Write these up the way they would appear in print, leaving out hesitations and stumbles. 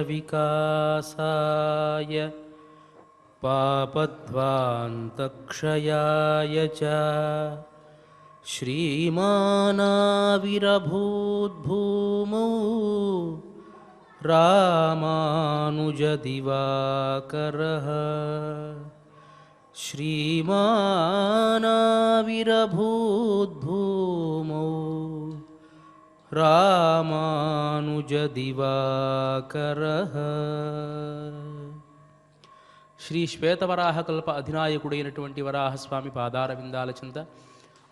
विकासाय पापध्वान्तक्षयाय च श्रीमानाविरभूद्भूमौ रामानुजदिवाकरः श्रीमानाविरभूद्भूमौ रामानुजदिवाकरः। శ్రీ శ్వేతవరాహకల్ప అధినాయకుడైనటువంటి వరాహస్వామి పాదార విందాల చింత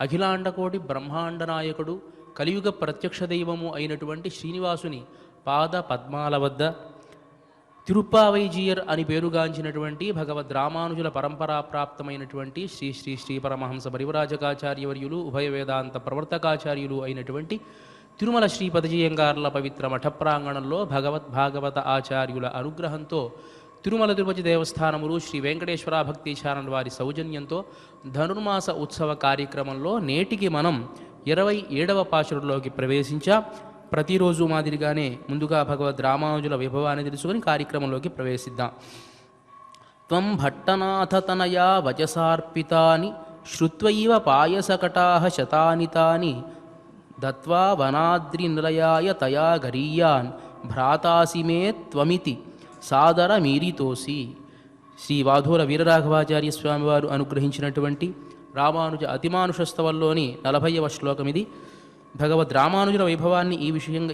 అఖిలాండకోటి బ్రహ్మాండ నాయకుడు కలియుగ ప్రత్యక్ష దైవము అయినటువంటి శ్రీనివాసుని పాద పద్మాల వద్ద తిరుప్పావైజీయర్ అని పేరుగాంచినటువంటి భగవద్ రామానుజుల పరంపరా ప్రాప్తమైనటువంటి శ్రీ శ్రీ శ్రీ పరమహంస పరివ్రాజకాచార్యవర్యులు ఉభయ వేదాంత ప్రవర్తకాచార్యులు అయినటువంటి తిరుమల శ్రీపదజీయంగార్ల పవిత్ర మఠ ప్రాంగణంలో భాగవత ఆచార్యుల అనుగ్రహంతో తిరుమల తిరుపతి దేవస్థానములు శ్రీ వెంకటేశ్వర భక్తి ఛానల్ వారి సౌజన్యంతో ధనుర్మాస ఉత్సవ కార్యక్రమంలో నేటికి మనం 27వ పాశురంలోకి ప్రవేశించాం. ప్రతిరోజు మాదిరిగానే ముందుగా భగవద్ రామానుజుల వైభవాన్ని తెలుసుకొని కార్యక్రమంలోకి ప్రవేశిద్దాం. త్వం భట్టనాథ తనయా వచసార్పితాని శ్రుత్వైవ పాయసకటాహ శతాని తాని దత్వా వనాద్రి నిలయాయ తయా గరీయాన్ భ్రాతాసి మే త్వమితి సాదర మీరితోసి. శ్రీ వాధూర వీరరాఘవాచార్య స్వామివారు అనుగ్రహించినటువంటి రామానుజ అతిమానుషస్తవంలోని 40వ శ్లోకం ఇది. భగవద్ రామానుజుల వైభవాన్ని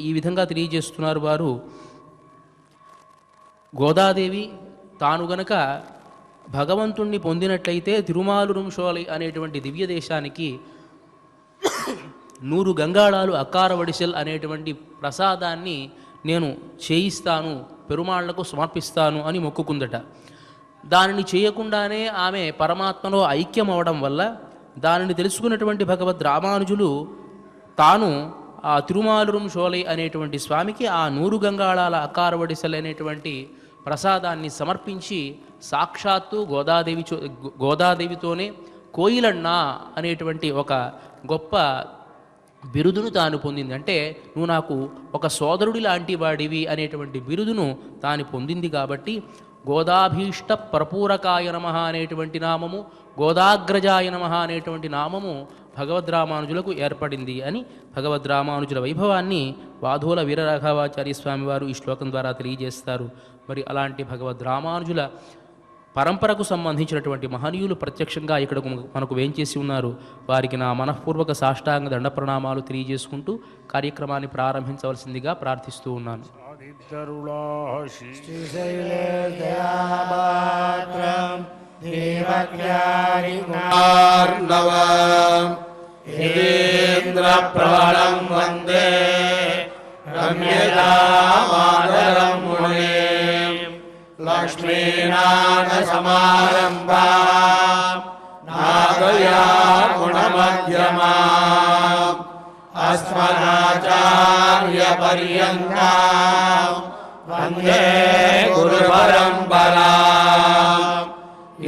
ఈ విధంగా తెలియజేస్తున్నారు వారు. గోదాదేవి తాను గనక భగవంతుణ్ణి పొందినట్లయితే తిరుమాలురుంశోలి అనేటువంటి దివ్య దేశానికి 100 గంగాళాలు అక్కార వడిసెల్ అనేటువంటి ప్రసాదాన్ని నేను చేయిస్తాను, పెరుమాళ్లకు సమర్పిస్తాను అని మొక్కుకుందట. దానిని చేయకుండానే ఆమె పరమాత్మలో ఐక్యం అవడం వల్ల దానిని తెలుసుకున్నటువంటి భగవద్ రామానుజులు తాను ఆ తిరుమాలురుంశోలి అనేటువంటి స్వామికి ఆ 100 గంగాళాల అక్కార వడిసెల్ అనేటువంటి ప్రసాదాన్ని సమర్పించి సాక్షాత్తు గోదాదేవితోనే కోయిలన్న అనేటువంటి ఒక గొప్ప బిరుదును తాను పొందింది. అంటే నువ్వు నాకు ఒక సోదరుడి లాంటి వాడివి అనేటువంటి బిరుదును తాను పొందింది. కాబట్టి గోదాభీష్ట ప్రపూరకాయ నమః అనేటువంటి నామము, గోదాగ్రజాయ నమః అనేటువంటి నామము భగవద్ రామానుజులకు ఏర్పడింది అని భగవద్ రామానుజుల వైభవాన్ని వాధూల వీరరాఘవాచార్య స్వామి వారు ఈ శ్లోకం ద్వారా తెలియజేస్తారు. మరి అలాంటి భగవద్ రామానుజుల పరంపరకు సంబంధించినటువంటి మహనీయులు ప్రత్యక్షంగా ఇక్కడ మనకు వేంచేసి ఉన్నారు. వారికి నా మనఃపూర్వక సాష్టాంగ దండ ప్రణామాలు తెలియజేసుకుంటూ కార్యక్రమాన్ని ప్రారంభించవలసిందిగా ప్రార్థిస్తూ ఉన్నాను. లక్ష్మీనాథసమారంభాం నాదయాముణమధ్యమాం అస్మదాచార్యపర్యంతాం వందే గురుపరంపరాం.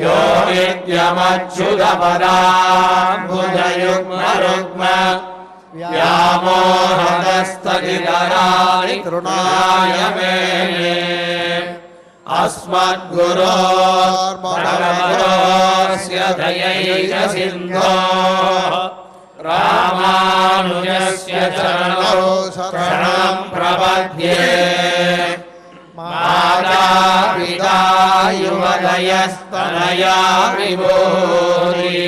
యో నిత్యమచ్యుతపదాంబుజయుగ్మరుగ్మ వ్యామోహతస్థగితరాణి తృణాయ మేనే అస్మద్గురోర్భగవతోస్య దయైక సింధో రామానుజస్య చరణౌ శరణం ప్రపద్యే. మాతా పితా యువతయస్తనయా విభూతి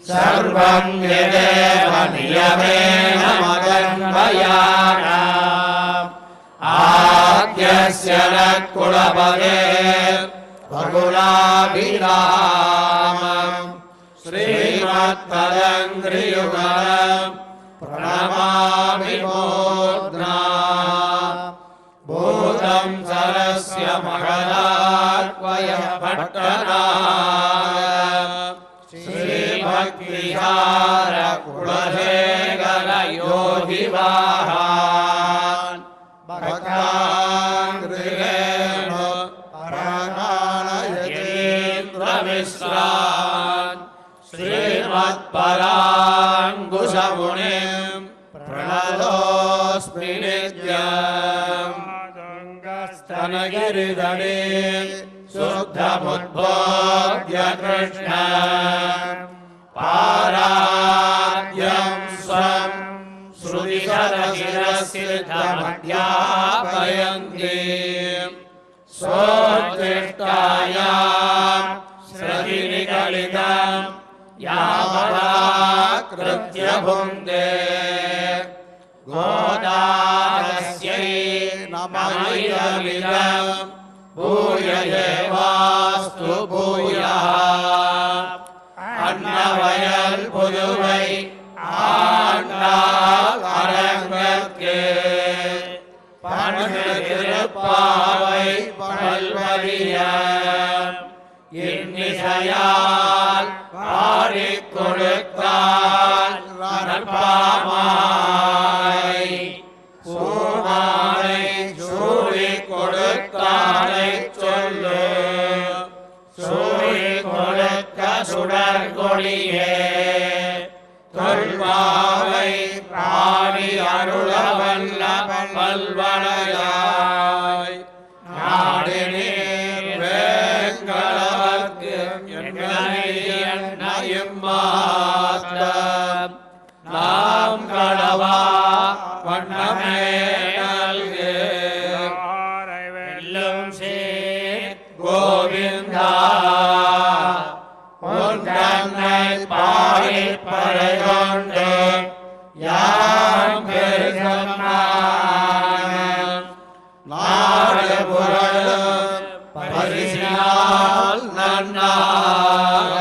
సర్వం యదేవ నియమేన మదన్వయానాం. ఆద్యస్య న కులపదే రఘునాభిరామం శ్రీమత్తదంఘ్రియుగళం ప్రణమామి మూర్ధ్నా. భూతం సరస్య మహదాత్వయ పట్టణాయ శ్రీభక్తిహార కులశేఖర యోగివాహాన్ భక్తాంగ్రేణ పరాణయతేంద్రమిశ్రాన్ శ్రీమత్పరాంగుశమునిం ప్రణతోస్మి నిత్యం. वनगिरिदडे शुद्धमुद्बोध्य कृष्ण पाराद्यं स्वं श्रुतिशतशिरसिद्धमध्यापयन्ति सोत्तिष्ठायां श्रुतिनिगलितं यावदाकृत्य भुङ्क्ते गोदानस्यै नमैदमिदं भूय एवास्तु भूयः अन्नवयल पुदुவை ஆண்டாள் அரங்கற்கே பண்டு திருப்பாவை பல்வரிய இன்னிசையால் பாடிக் கொடுத்தால் நற்பாமாய் பூமாலை சூடிக் கொடுத்தாலை சொல்லு சூடிக் கொடுக்க சுடர்கொடியே தொல்பாவை பாடி அருளவல்ல பல்வளையாய் நாடினீர் வேங்கடவர்க்கு என்னையும் மாத்தம் நாம் கடவா வண்ணமே நல்கு வெல்லும் சேர் கோவிந்தா உன்னை பாடி பறைகொண்டு யாம் பெருசம்மான் நாடு புரளும் பரிசினால் நன்னாக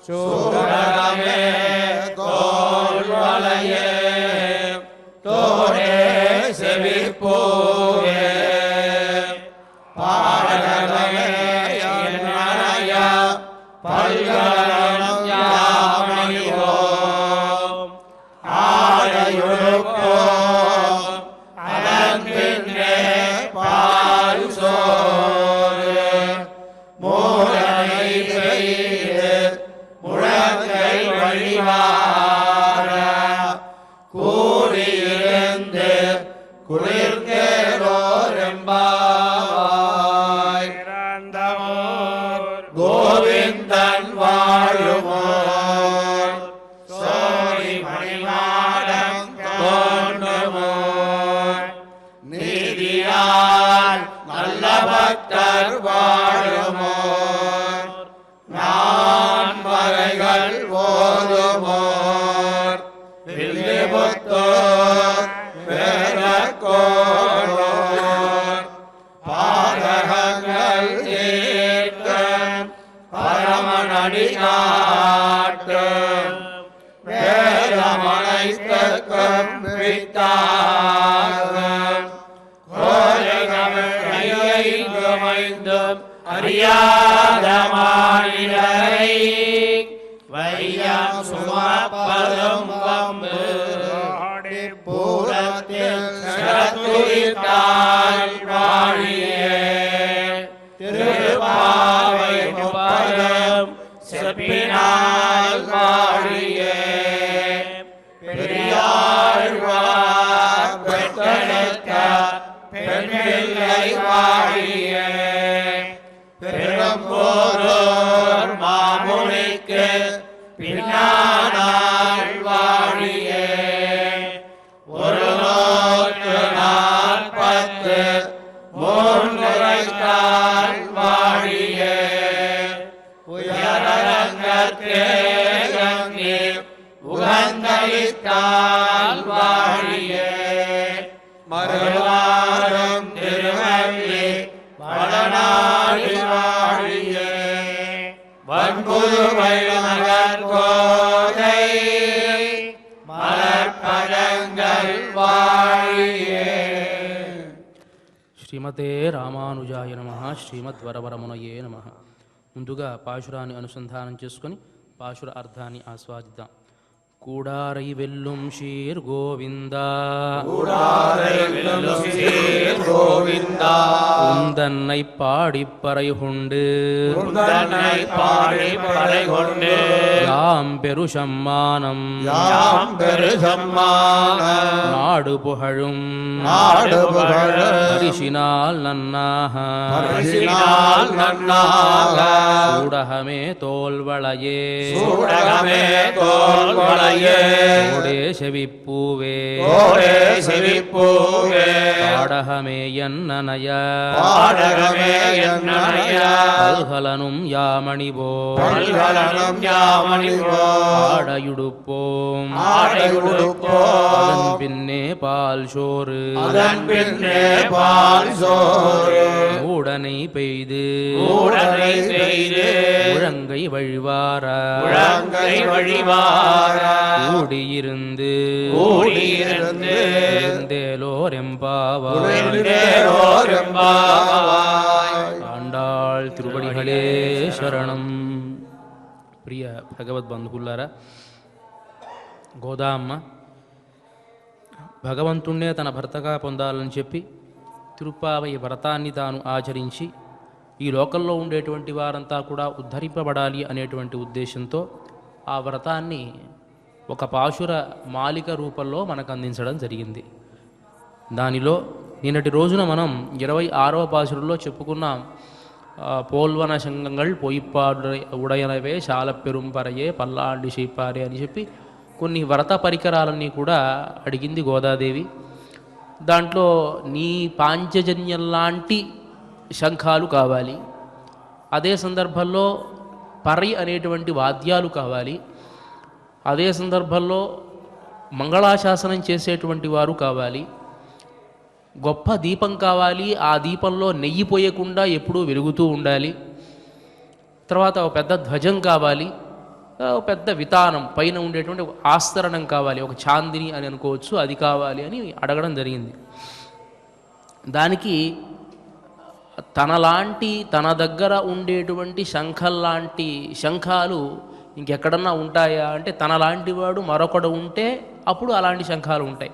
சூரமே தோல்வளையே தோரே செவிப்போரே பாடகமே என்னைய பல்கலம் யாமணிவோம் ஆடையுடுப்போம் அதன் பின்னே பால் சோறு மூலனை பெய்து முழங்கை வழிவார கூடியிருந்து குளிர்ந்தேரோரெம்பாவாய் கோவிந்தன் வாழுமோ சோழி மணிமாடம் தோன்றுமோ நீதியால் நல்ல பக்தர் வாழுமோ நான் மறைகள் ஓதுமோ வில்லிபுத்தூர் வேறக்கோளோர் பாதகங்கள் தீர்க்கும் பரமனடி காட்டும் வேதமனைத்துக்கும் வித்தாகும் கோலகமைந்தும் அறியாத மாநிலரை வையம் சுமப்பதும் வம்பு பூரத்தில் சிறத்துரித்தால் வாழியே திருப்பாவை முப்பதும் செப்பினால் வாழியே பெரியாழ்வார் பெற்றெடுத்த பெண்பிள்ளை வாழியே பெரும்போரோர் மாமுனிக்கு பின்னானால் வாழியே ஒரு 140 மூன்றுரைத்தால் வாழியே உயரங்கற்கே உகந்தளித்தால் வாழியே மறுவாரம் திருவள்ளி வடநாடி வாழியே வன்புதுவை நகர் கோதை மலர்பதங்கள் வாழியே. శ్రీమతే రామానుజాయ నమః. శ్రీమద్వరవరమునయే నమః. ముందుగా పాశురాన్ని అనుసంధానం చేసుకొని పాశుర అర్థాన్ని ఆస్వాదిద్దాం. కూడారై వెల్లుం శీర్ గోవింద கூடாரை வெல்லும் சீர் கோவிந்தா உந்தன்னை பாடிப்பறை கொண்டு உந்தன்னை பாடி பறை கொண்டு யாம் பெரு சம்மானம் யாம் பெரு சம்மானம் நாடு புகழும் நாடு புகழும் பரிசினால் நன்னாக பரிசினால் நன்னாக ஊடகமே தோல்வளையே சூடகமே தோல்வளையே ஓடே செவிப்பூவே ஓடே செவிப்பூவே பாடகமே என்னனைய பாடகமே என்னனைய பல்கலனும் யாமணிபோ பல்கலனும் யாமணிபோ ஆடையுடுப்போம் ஆடையுடுப்போம் அதன் பின்னே பால் சோறு அதன் பின்னே பால் சோறு ஊடனை பெய்து ஊடனை செய்து முழங்கை வழிவார முழங்கை வழிவார கூடியிருந்து கூடியிருந்து இருந்தேலோர் எம்பாவாய் உழைந்தேலோர் எம்பாவாய். ఆండాళ్ తిరుపడిகளே శరణం. ప్రియ భగవద్ బంధువులారా, గోదామ్మ భగవంతుణ్ణే తన భర్తగా పొందాలని చెప్పి తిరుప్పావై వ్రతాన్ని తాను ఆచరించి ఈ లోకంలో ఉండేటువంటి వారంతా కూడా ఉద్ధరింపబడాలి అనేటువంటి ఉద్దేశంతో ఆ వ్రతాన్ని ఒక పాశుర మాలిక రూపంలో మనకు అందించడం జరిగింది. దానిలో నిన్నటి రోజున మనం 26వ పాశురంలో చెప్పుకున్నాం. పోల్వన సంగంగల్ పొయ్యిప్పాడు ఉడయనవే శాల పెరుంపరయే పల్లాండి శీపారే అని చెప్పి కొన్ని వ్రత పరికరాలన్నీ కూడా అడిగింది గోదాదేవి. దాంట్లో నీ పాంచజన్యం లాంటి శంఖాలు కావాలి, అదే సందర్భంలో పరై అనేటువంటి వాద్యాలు కావాలి, అదే సందర్భంలో మంగళాశాసనం చేసేటువంటి వారు కావాలి, గొప్ప దీపం కావాలి, ఆ దీపంలో నెయ్యి పోయకుండా ఎప్పుడూ వెలుగుతూ ఉండాలి, తర్వాత ఒక పెద్ద ధ్వజం కావాలి, ఒక పెద్ద వితానం పైన ఉండేటువంటి ఒక ఆస్తరణం కావాలి, ఒక చాందిని అని అనుకోవచ్చు, అది కావాలి అని అడగడం జరిగింది. దానికి తనలాంటి తన దగ్గర ఉండేటువంటి శంఖల్లాంటి శంఖాలు ఇంకెక్కడన్నా ఉంటాయా అంటే తనలాంటి వాడు మరొకడు ఉంటే అప్పుడు అలాంటి శంఖాలు ఉంటాయి.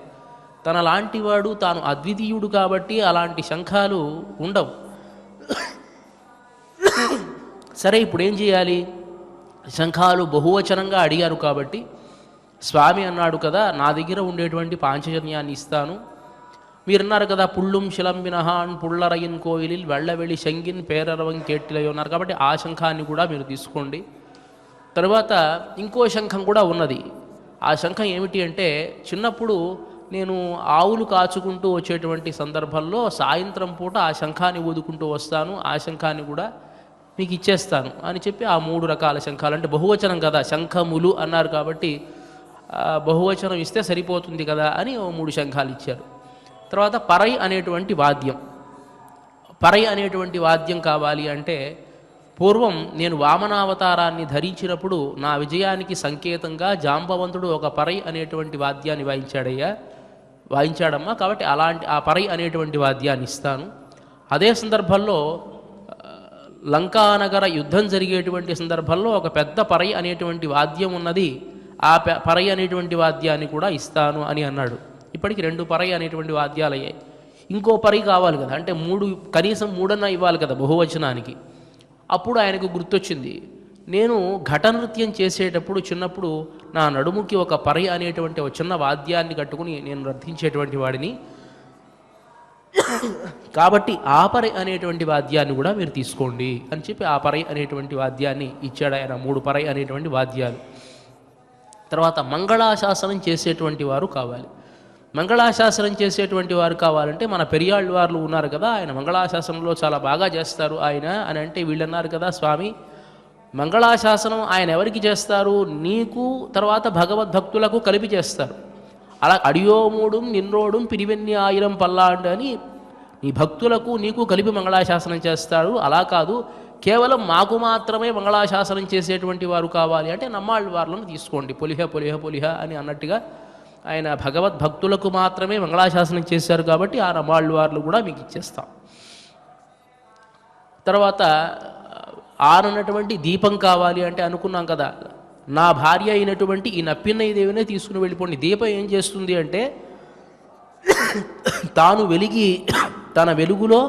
తనలాంటి వాడు తాను అద్వితీయుడు కాబట్టి అలాంటి శంఖాలు ఉండవు. సరే, ఇప్పుడు ఏం చేయాలి? శంఖాలు బహువచనంగా అడిగారు కాబట్టి స్వామి అన్నాడు కదా, నా దగ్గర ఉండేటువంటి పాంచజన్యాన్ని ఇస్తాను. మీరున్నారు కదా, పుళ్ళుం శిలంబినహాన్ పుళ్ళరయిన్ కోయిలిల్ వెళ్ళవెళి శంగిన్ పేరరవం కేట్టిలై ఉన్నారు కాబట్టి ఆ శంఖాన్ని కూడా మీరు తీసుకోండి. తర్వాత ఇంకో శంఖం కూడా ఉన్నది. ఆ శంఖం ఏమిటి అంటే, చిన్నప్పుడు నేను ఆవులు కాచుకుంటూ వచ్చేటువంటి సందర్భంలో సాయంత్రం పూట ఆ శంఖాన్ని ఊదుకుంటూ వస్తాను, ఆ శంఖాన్ని కూడా మీకు ఇచ్చేస్తాను అని చెప్పి ఆ 3 రకాల శంఖాలు, అంటే బహువచనం కదా, శంఖములు అన్నారు కాబట్టి బహువచనం ఇస్తే సరిపోతుంది కదా అని 3 శంఖాలు ఇచ్చారు. తర్వాత పరై అనేటువంటి వాద్యం, పరై అనేటువంటి వాద్యం కావాలి అంటే, పూర్వం నేను వామనావతారాన్ని ధరించినప్పుడు నా విజయానికి సంకేతంగా జాంబవంతుడు ఒక పరై అనేటువంటి వాద్యాన్ని వాయించాడమ్మా, కాబట్టి అలాంటి ఆ పరై అనేటువంటి వాద్యాన్ని ఇస్తాను. అదే సందర్భంలో లంకానగర యుద్ధం జరిగేటువంటి సందర్భంలో ఒక పెద్ద పరై అనేటువంటి వాద్యం ఉన్నది, ఆ పరై అనేటువంటి వాద్యాన్ని కూడా ఇస్తాను అని అన్నాడు. ఇప్పటికి 2 పరై అనేటువంటి వాద్యాలు అయ్యాయి. ఇంకో పరై కావాలి కదా, అంటే 3, కనీసం 3 ఇవ్వాలి కదా బహువచనానికి. అప్పుడు ఆయనకు గుర్తొచ్చింది, నేను ఘట నృత్యం చేసేటప్పుడు చిన్నప్పుడు నా నడుముకి ఒక పరై అనేటువంటి ఒక చిన్న వాద్యాన్ని కట్టుకుని నేను నర్తించేటువంటి వాడిని, కాబట్టి ఆ పరై అనేటువంటి వాద్యాన్ని కూడా మీరు తీసుకోండి అని చెప్పి ఆ పరై అనేటువంటి వాద్యాన్ని ఇచ్చాడు ఆయన. 3 పరై అనేటువంటి వాద్యాలు. తర్వాత మంగళాశాసనం చేసేటువంటి వారు కావాలి. మంగళాశాసనం చేసేటువంటి వారు కావాలంటే మన పెరియాళ్ళు వారు ఉన్నారు కదా, ఆయన మంగళాశాసనంలో చాలా బాగా చేస్తారు ఆయన అని అంటే, వీళ్ళు అన్నారు కదా, స్వామి మంగళాశాసనం ఆయన ఎవరికి చేస్తారు? నీకు, తర్వాత భగవద్భక్తులకు కలిపి చేస్తారు. అలా అడియోమూడుం నిన్నోడుం పిరివెన్ని ఆయిరం పల్లాండు అని నీ భక్తులకు నీకు కలిపి మంగళాశాసనం చేస్తాడు. అలా కాదు, కేవలం మాకు మాత్రమే మంగళాశాసనం చేసేటువంటి వారు కావాలి అంటే నమ్మాళ్ళ వార్లను తీసుకోండి, పొలిహ పొలిహ పొలిహ అని అన్నట్టుగా ఆయన భగవద్భక్తులకు మాత్రమే మంగళాశాసనం చేశారు కాబట్టి ఆ నమ్మాళ్ళ వార్లు కూడా మీకు ఇచ్చేస్తాం. తర్వాత ఆనన్నటువంటి దీపం కావాలి అంటే అనుకున్నాం కదా, నా భార్య అయినటువంటి ఈ నప్పిన్నయ్య దేవినే తీసుకుని వెళ్ళిపోండి. దీపం ఏం చేస్తుంది అంటే తాను వెలిగి తన వెలుగులో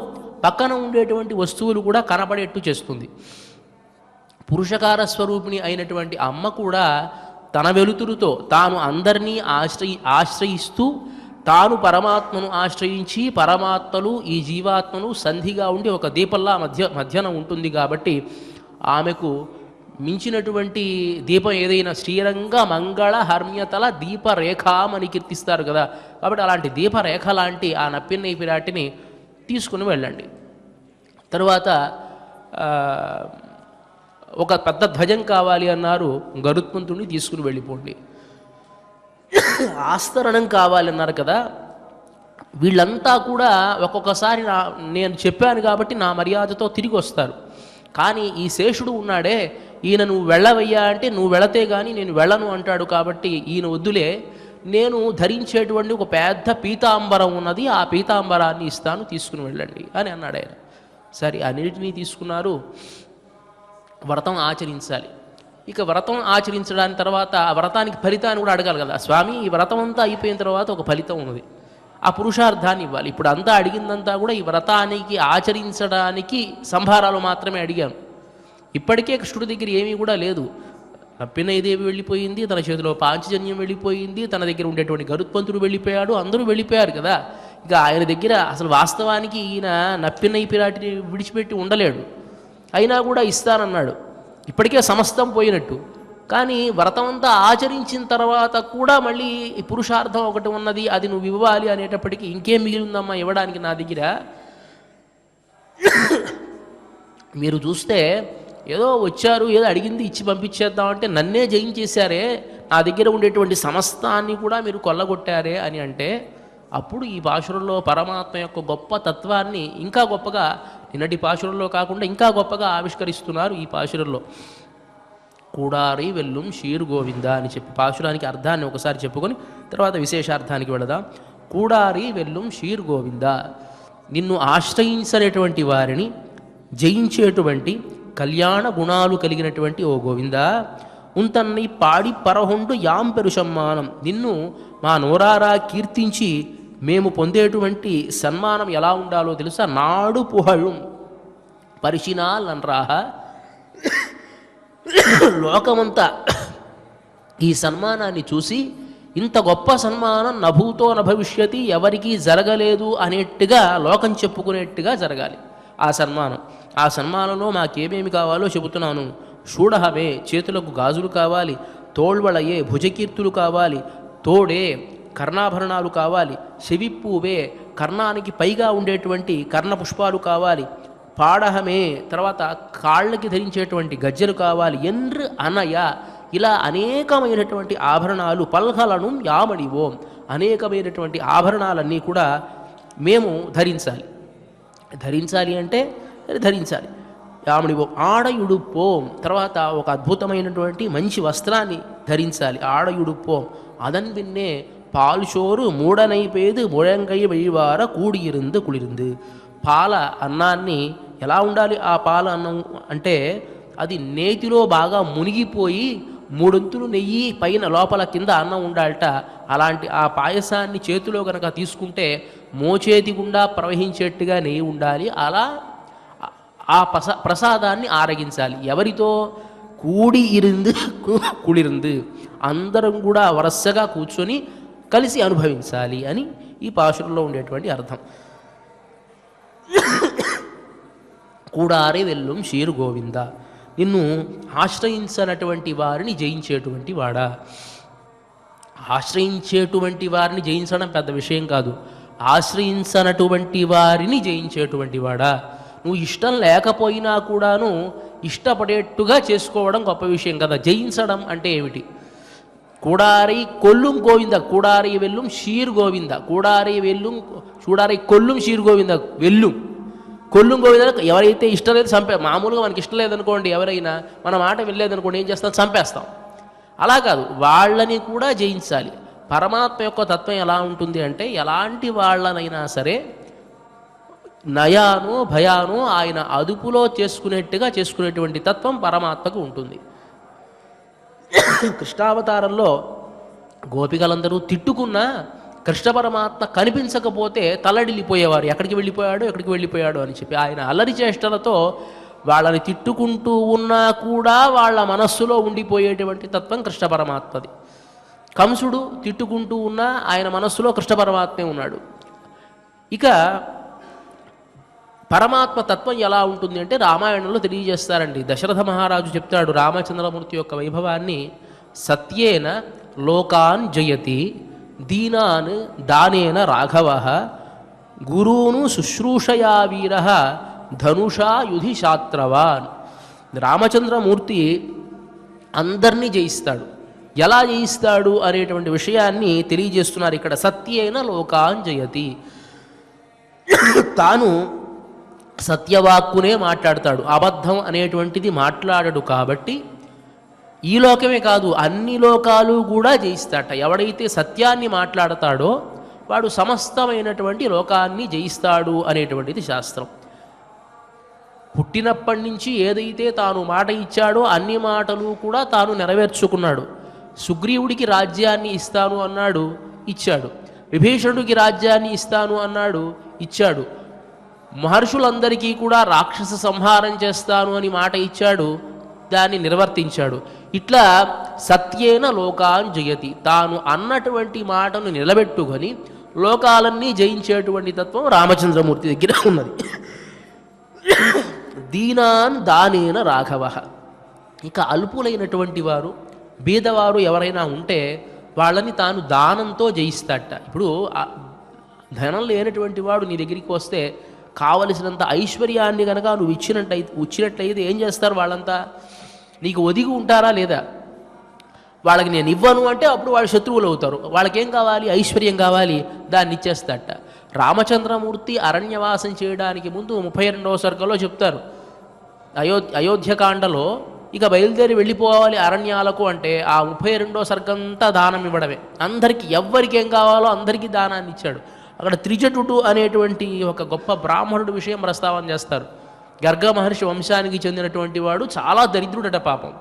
పక్కన ఉండేటువంటి వస్తువులు కూడా కనపడేట్టు చేస్తుంది. పురుషకార స్వరూపిణి అయినటువంటి అమ్మ కూడా తన వెలుతురుతో తాను అందరినీ ఆశ్రయిస్తూ తాను పరమాత్మను ఆశ్రయించి పరమాత్మలు ఈ జీవాత్మను సంధిగా ఉండి ఒక దీపంలా మధ్యన ఉంటుంది. కాబట్టి ఆమెకు మించినటువంటి దీపం ఏదైనా శ్రీరంగ మంగళ హర్మ్యతల దీపరేఖామని కీర్తిస్తారు కదా. కాబట్టి అలాంటి దీపరేఖ లాంటి ఆ నప్పిన్నయ్య పిరాటిని తీసుకుని వెళ్ళండి. తరువాత ఒక పెద్ద ధ్వజం కావాలి అన్నారు, గరుత్మంతుడిని తీసుకుని వెళ్ళిపోండి. ఆస్తరణం కావాలన్నారు కదా. వీళ్ళంతా కూడా ఒక్కొక్కసారి నేను చెప్పాను కాబట్టి నా మర్యాదతో తిరిగి వస్తారు. కానీ ఈ శేషుడు ఉన్నాడే, ఈయన నువ్వు వెళ్ళవయ్యా అంటే నువ్వు వెళతే కానీ నేను వెళ్ళను అంటాడు. కాబట్టి ఈయన వద్దులే, నేను ధరించేటువంటి ఒక పెద్ద పీతాంబరం ఉన్నది, ఆ పీతాంబరాన్ని ఇస్తాను, తీసుకుని వెళ్ళండి అని అన్నాడు ఆయన. సరే, అన్నిటినీ తీసుకున్నారు. వ్రతం ఆచరించాలి. ఇక వ్రతం ఆచరించడానికి తర్వాత ఆ వ్రతానికి ఫలితాన్ని కూడా అడగాలి కదా. స్వామి, ఈ వ్రతం అంతా అయిపోయిన తర్వాత ఒక ఫలితం ఉన్నది, ఆ పురుషార్థాన్ని ఇవ్వాలి. ఇప్పుడు అంతా అడిగిందంతా కూడా ఈ వ్రతానికి ఆచరించడానికి సంభారాలు మాత్రమే అడిగాను. ఇప్పటికే కృష్ణుడి దగ్గర ఏమీ కూడా లేదు. నప్పినయ్యదేవి వెళ్ళిపోయింది, తన చేతిలో పాంచజన్యం వెళ్ళిపోయింది, తన దగ్గర ఉండేటువంటి గరుత్మంతుడు వెళ్ళిపోయాడు, అందరూ వెళ్ళిపోయారు కదా. ఇక ఆయన దగ్గర అసలు వాస్తవానికి ఈయన నప్పినయ్య పిరాటిని విడిచిపెట్టి ఉండలేడు. అయినా కూడా ఇస్తానన్నాడు. ఇప్పటికే సమస్తం పోయినట్టు. కానీ వ్రతం అంతా ఆచరించిన తర్వాత కూడా మళ్ళీ పురుషార్థం ఒకటి ఉన్నది, అది నువ్వు ఇవ్వాలి అనేటప్పటికీ ఇంకేం మిగిలిందమ్మా ఇవ్వడానికి నా దగ్గర. మీరు చూస్తే ఏదో వచ్చారు, ఏదో అడిగింది ఇచ్చి పంపించేద్దామంటే నన్నే జయించేశారే, నా దగ్గర ఉండేటువంటి సమస్తాన్ని కూడా మీరు కొల్లగొట్టారే అని అంటే, అప్పుడు ఈ పాశురంలో పరమాత్మ యొక్క గొప్ప తత్వాన్ని ఇంకా గొప్పగా, నిన్నటి పాశురంలో కాకుండా ఇంకా గొప్పగా ఆవిష్కరిస్తున్నారు ఈ పాశురంలో. కూడారి వెల్లుం షీరు గోవింద అని చెప్పి పాశురానికి అర్థాన్ని ఒకసారి చెప్పుకొని తర్వాత విశేషార్థానికి వెళదాం. కూడారి వెల్లుం షీరు గోవింద, నిన్ను ఆశ్రయించనేటువంటి వారిని జయించేటువంటి కళ్యాణ గుణాలు కలిగినటువంటి ఓ గోవింద, ఉంతన్ని పాడి పరహొండు యాం పెరుషమ్మానం, నిన్ను మా నోరారా కీర్తించి మేము పొందేటువంటి సన్మానం ఎలా ఉండాలో తెలుసా? నాడు పుహళుం పరిశినాల్ నన్రాహ, లోకమంతా ఈ సన్మానాన్ని చూసి ఇంత గొప్ప సన్మానం నభూతో నభవిష్యతి, ఎవరికీ జరగలేదు అనేట్టుగా లోకం చెప్పుకునేట్టుగా జరగాలి ఆ సన్మానం. ఆ సన్మానంలో మాకేమేమి కావాలో చెబుతున్నాను. షూడహమే, చేతులకు గాజులు కావాలి, తోళ్వళయే భుజకీర్తులు కావాలి, తోడే కర్ణాభరణాలు కావాలి, చెవిప్పూవే కర్ణానికి పైగా ఉండేటువంటి కర్ణ పుష్పాలు కావాలి, పాడహమే తర్వాత కాళ్ళకి ధరించేటువంటి గజ్జెలు కావాలి, ఎండ్రు అనయ ఇలా అనేకమైనటువంటి ఆభరణాలు, పల్హలను యామణివోం అనేకమైనటువంటి ఆభరణాలన్నీ కూడా మేము ధరించాలి. ధరించాలి అంటే ధరించాలి. యామణివోం ఆడయుడుపోం, తర్వాత ఒక అద్భుతమైనటువంటి మంచి వస్త్రాన్ని ధరించాలి. ఆడయుడుపోం అదన్ పిన్నే పాల్షోరు మూడనైపేదు ముழங்கை వழிవార కూడియిருந்து కుళిருந்து, పాల అన్నాన్ని ఎలా ఉండాలి? ఆ పాల అన్నం అంటే అది నేతిలో బాగా మునిగిపోయి మూడొంతులు నెయ్యి పైన లోపల కింద అన్నం ఉండాలట. అలాంటి ఆ పాయసాన్ని చేతిలో కనుక తీసుకుంటే మోచేతి గుండా ప్రవహించేట్టుగా నెయ్యి ఉండాలి. అలా ఆ ప్రసాదాన్ని ఆరగించాలి. ఎవరితో? కూడి ఇருந்து కుళిருந்து, అందరం కూడా వరసగా కూర్చొని కలిసి అనుభవించాలి అని ఈ పాశురంలో ఉండేటువంటి అర్థం. కూడారే వెల్లుం షీరు గోవింద, నిన్ను ఆశ్రయించనటువంటి వారిని జయించేటువంటి వాడా. ఆశ్రయించేటువంటి వారిని జయించడం పెద్ద విషయం కాదు, ఆశ్రయించనటువంటి వారిని జయించేటువంటి వాడా. నువ్వు ఇష్టం లేకపోయినా కూడాను ఇష్టపడేట్టుగా చేసుకోవడం గొప్ప విషయం కదా. జయించడం అంటే ఏమిటి? కూడారై కొల్లుం గోవింద, కూడారై వెల్లుం షీర్ గోవింద, కూడారై వెల్లుం చూడారై కొల్లుం షీర్ గోవింద, వెల్లుం కొల్లుం గోవింద. ఎవరైతే ఇష్టం లేదు మామూలుగా మనకి ఇష్టం లేదనుకోండి, ఎవరైనా మన మాట వెళ్ళలేదనుకోండి, ఏం చేస్తాం? చంపేస్తాం. అలా కాదు, వాళ్ళని కూడా జయించాలి. పరమాత్మ యొక్క తత్వం ఎలా ఉంటుంది అంటే, ఎలాంటి వాళ్ళనైనా సరే నయాను భయాను ఆయన అదుపులో చేసుకునేట్టుగా చేసుకునేటువంటి తత్వం పరమాత్మకు ఉంటుంది. కృష్ణావతారంలో గోపికలందరూ తిట్టుకున్నా కృష్ణ పరమాత్మ కనిపించకపోతే తల్లడిల్లిపోయేవారు, ఎక్కడికి వెళ్ళిపోయాడు అని చెప్పి. ఆయన అల్లరి చేష్టలతో వాళ్ళని తిట్టుకుంటూ ఉన్నా కూడా వాళ్ళ మనస్సులో ఉండిపోయేటువంటి తత్వం కృష్ణ పరమాత్మది. కంసుడు తిట్టుకుంటూ ఉన్నా ఆయన మనస్సులో కృష్ణ పరమాత్మే ఉన్నాడు. ఇక పరమాత్మ తత్వం ఎలా ఉంటుంది అంటే రామాయణంలో తెలియజేస్తారండి. దశరథ మహారాజు చెప్తాడు రామచంద్రమూర్తి యొక్క వైభవాన్ని. సత్యేన లోకాన్ జయతి దీనాన్ దానేన రాఘవ గురూను శుశ్రూషయా వీర ధనుషా యుధి శాత్రవాన్. రామచంద్రమూర్తి అందరినీ జయిస్తాడు. ఎలా జయిస్తాడు అనేటువంటి విషయాన్ని తెలియజేస్తున్నారు ఇక్కడ. సత్యేన లోకాన్ జయతి, తాను సత్యవాక్కునే మాట్లాడతాడు, అబద్ధం అనేటువంటిది మాట్లాడడు. కాబట్టి ఈ లోకమే కాదు అన్ని లోకాలు కూడా జయిస్తాట. ఎవడైతే సత్యాన్ని మాట్లాడతాడో వాడు సమస్తమైనటువంటి లోకాన్ని జయిస్తాడు అనేటువంటిది శాస్త్రం. పుట్టినప్పటి నుంచి ఏదైతే తాను మాట ఇచ్చాడో అన్ని మాటలు కూడా తాను నెరవేర్చుకున్నాడు. సుగ్రీవుడికి రాజ్యాన్ని ఇస్తాను అన్నాడు, ఇచ్చాడు. విభీషణుడికి రాజ్యాన్ని ఇస్తాను అన్నాడు, ఇచ్చాడు. మహర్షులందరికీ కూడా రాక్షస సంహారం చేస్తాను అని మాట ఇచ్చాడు, దాన్ని నిర్వర్తించాడు. ఇట్లా సత్యేన లోకాన్ జయతి, తాను అన్నటువంటి మాటను నిలబెట్టుకొని లోకాలన్నీ జయించేటువంటి తత్వం రామచంద్రమూర్తి దగ్గర ఉన్నది. దీనాన్ దానేన రాఘవ. ఇక అల్పులైనటువంటి వారు, బీదవారు ఎవరైనా ఉంటే వాళ్ళని తాను దానంతో జయిస్తాట. ఇప్పుడు ధనం లేనటువంటి వాడు నీ దగ్గరికి వస్తే కావలసినంత ఐశ్వర్యాన్ని కనుక నువ్వు ఇచ్చినట్లయితే ఏం చేస్తారు వాళ్ళంతా? నీకు ఒదిగి ఉంటారా లేదా? వాళ్ళకి నేను ఇవ్వను అంటే అప్పుడు వాళ్ళు శత్రువులు అవుతారు. వాళ్ళకేం కావాలి? ఐశ్వర్యం కావాలి, దాన్ని ఇచ్చేస్తాట. రామచంద్రమూర్తి అరణ్యవాసం చేయడానికి ముందు 32వ సర్గలో చెప్తారు. అయోధ్యకాండలో ఇక బయలుదేరి వెళ్ళిపోవాలి అరణ్యాలకు అంటే ఆ 32వ సర్గంతా దానం ఇవ్వడమే. అందరికీ ఎవ్వరికి ఏం కావాలో అందరికీ దానాన్ని ఇచ్చాడు. అక్కడ త్రిజటుడు అనేటువంటి ఒక గొప్ప బ్రాహ్మణుడు విషయం ప్రస్తావన చేస్తారు. గర్గ మహర్షి వంశానికి చెందినటువంటి వాడు, చాలా దరిద్రుడట పాపం.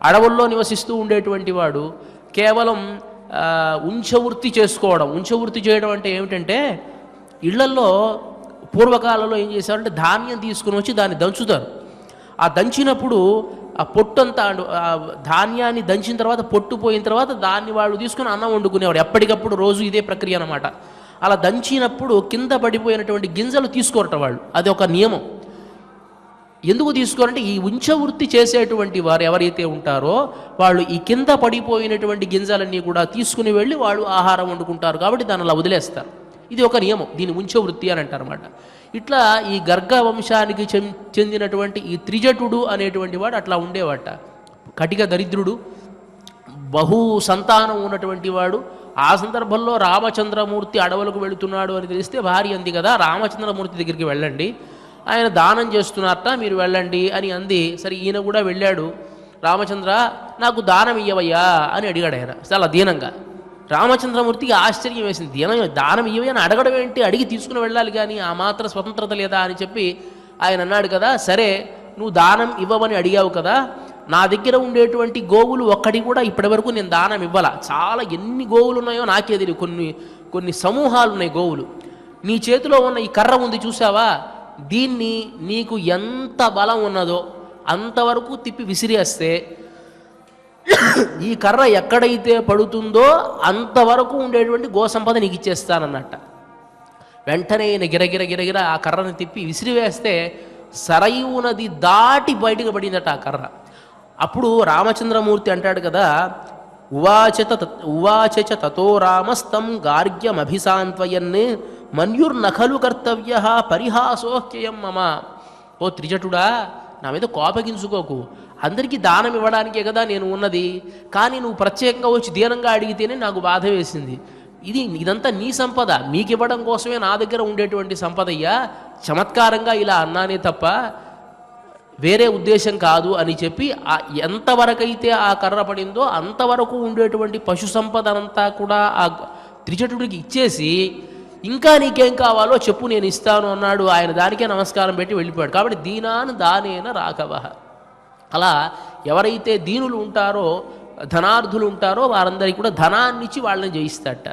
అడవుల్లో నివసిస్తూ ఉండేటువంటి వాడు. కేవలం ఉంచవృత్తి చేసుకోవడం. ఉంచవృత్తి చేయడం అంటే ఏమిటంటే ఇళ్లల్లో పూర్వకాలంలో ఏం చేశారంటే ధాన్యం తీసుకుని వచ్చి దాన్ని దంచుతారు. ఆ దంచినప్పుడు ఆ పొట్టంతా ధాన్యాన్ని దంచిన తర్వాత పొట్టు పోయిన తర్వాత దాన్ని వాళ్ళు తీసుకుని అన్నం వండుకునేవారు. ఎప్పటికప్పుడు రోజు ఇదే ప్రక్రియ అన్నమాట. అలా దంచినప్పుడు కింద పడిపోయినటువంటి గింజలు తీసుకోరట వాళ్ళు. అది ఒక నియమం. ఎందుకు తీసుకోరంటే ఈ ఉంచవృత్తి చేసేటువంటి వారు ఎవరైతే ఉంటారో వాళ్ళు ఈ కింద పడిపోయినటువంటి గింజలన్నీ కూడా తీసుకుని వెళ్ళి వాళ్ళు ఆహారం వండుకుంటారు. కాబట్టి దాన్ని అలా వదిలేస్తారు. ఇది ఒక నియమం. దీన్ని ఉంచవృత్తి అని అంటారన్నమాట. ఇట్లా ఈ గర్గ వంశానికి చెందినటువంటి ఈ త్రిజటుడు అనేటువంటి వాడు అట్లా ఉండేవాట. కటిక దరిద్రుడు, బహు సంతానం ఉన్నటువంటి వాడు. ఆ సందర్భంలో రామచంద్రమూర్తి అడవులకు వెళుతున్నాడు అని తెలిస్తే భార్య అంది కదా, రామచంద్రమూర్తి దగ్గరికి వెళ్ళండి, ఆయన దానం చేస్తున్నారట, మీరు వెళ్ళండి అని అంది. సరే ఈయన కూడా వెళ్ళాడు. రామచంద్ర నాకు దానం ఇయ్యవయ్యా అని అడిగాడు ఆయన చాలా దీనంగా. రామచంద్రమూర్తికి ఆశ్చర్యం వేసింది. దానం ఇయ్యవయ్యా అని అడగడం ఏంటి, అడిగి తీసుకుని వెళ్ళాలి కానీ ఆ మాత్రం స్వతంత్రత లేదా అని చెప్పి ఆయన అన్నాడు కదా, సరే నువ్వు దానం ఇవ్వమని అడిగావు కదా, నా దగ్గర ఉండేటువంటి గోవులు ఒక్కటి కూడా ఇప్పటి వరకు నేను దానం ఇవ్వాల. చాలా ఎన్ని గోవులు ఉన్నాయో నాకే తెలియదు. కొన్ని సమూహాలు ఉన్నాయి గోవులు. నీ చేతిలో ఉన్న ఈ కర్ర ఉంది చూసావా, దీన్ని నీకు ఎంత బలం ఉన్నదో అంతవరకు తిప్పి విసిరేస్తే ఈ కర్ర ఎక్కడైతే పడుతుందో అంతవరకు ఉండేటువంటి గోసంపద నీకు ఇచ్చేస్తానన్నట్ట. వెంటనే ఈయన గిరగిర ఆ కర్రను తిప్పి విసిరివేస్తే సరయూ నది దాటి బయటకు పడిందట ఆ కర్ర. అప్పుడు రామచంద్రమూర్తి అంటాడు కదా, ఉవాచ తతో రామస్తం గార్గ్యమభిసాంత్వయన్ మన్యుర్నఖలు కర్తవ్య పరిహాసోహ్యయం మమ. ఓ త్రిజటుడా, నా మీద కోపగించుకోకు, అందరికీ దానం ఇవ్వడానికే కదా నేను ఉన్నది, కానీ నువ్వు ప్రత్యేకంగా వచ్చి దీనంగా అడిగితేనే నాకు బాధ వేసింది. ఇదంతా నీ సంపద, మీకు ఇవ్వడం కోసమే నా దగ్గర ఉండేటువంటి సంపదయ్యా, చమత్కారంగా ఇలా అన్నానే తప్ప వేరే ఉద్దేశం కాదు అని చెప్పి ఎంతవరకైతే ఆ కర్ర పడిందో అంతవరకు ఉండేటువంటి పశు సంపద అంతా కూడా ఆ త్రిజటుడికి ఇచ్చేసి ఇంకా నీకేం కావాలో చెప్పు నేను ఇస్తాను అన్నాడు. ఆయన దానికే నమస్కారం పెట్టి వెళ్ళిపోయాడు. కాబట్టి దీనాన్ దానేన రాఘవ. అలా ఎవరైతే దీనులు ఉంటారో, ధనార్థులు ఉంటారో వారందరికీ కూడా ధనాన్నిచ్చి వాళ్ళని జయిస్తాట.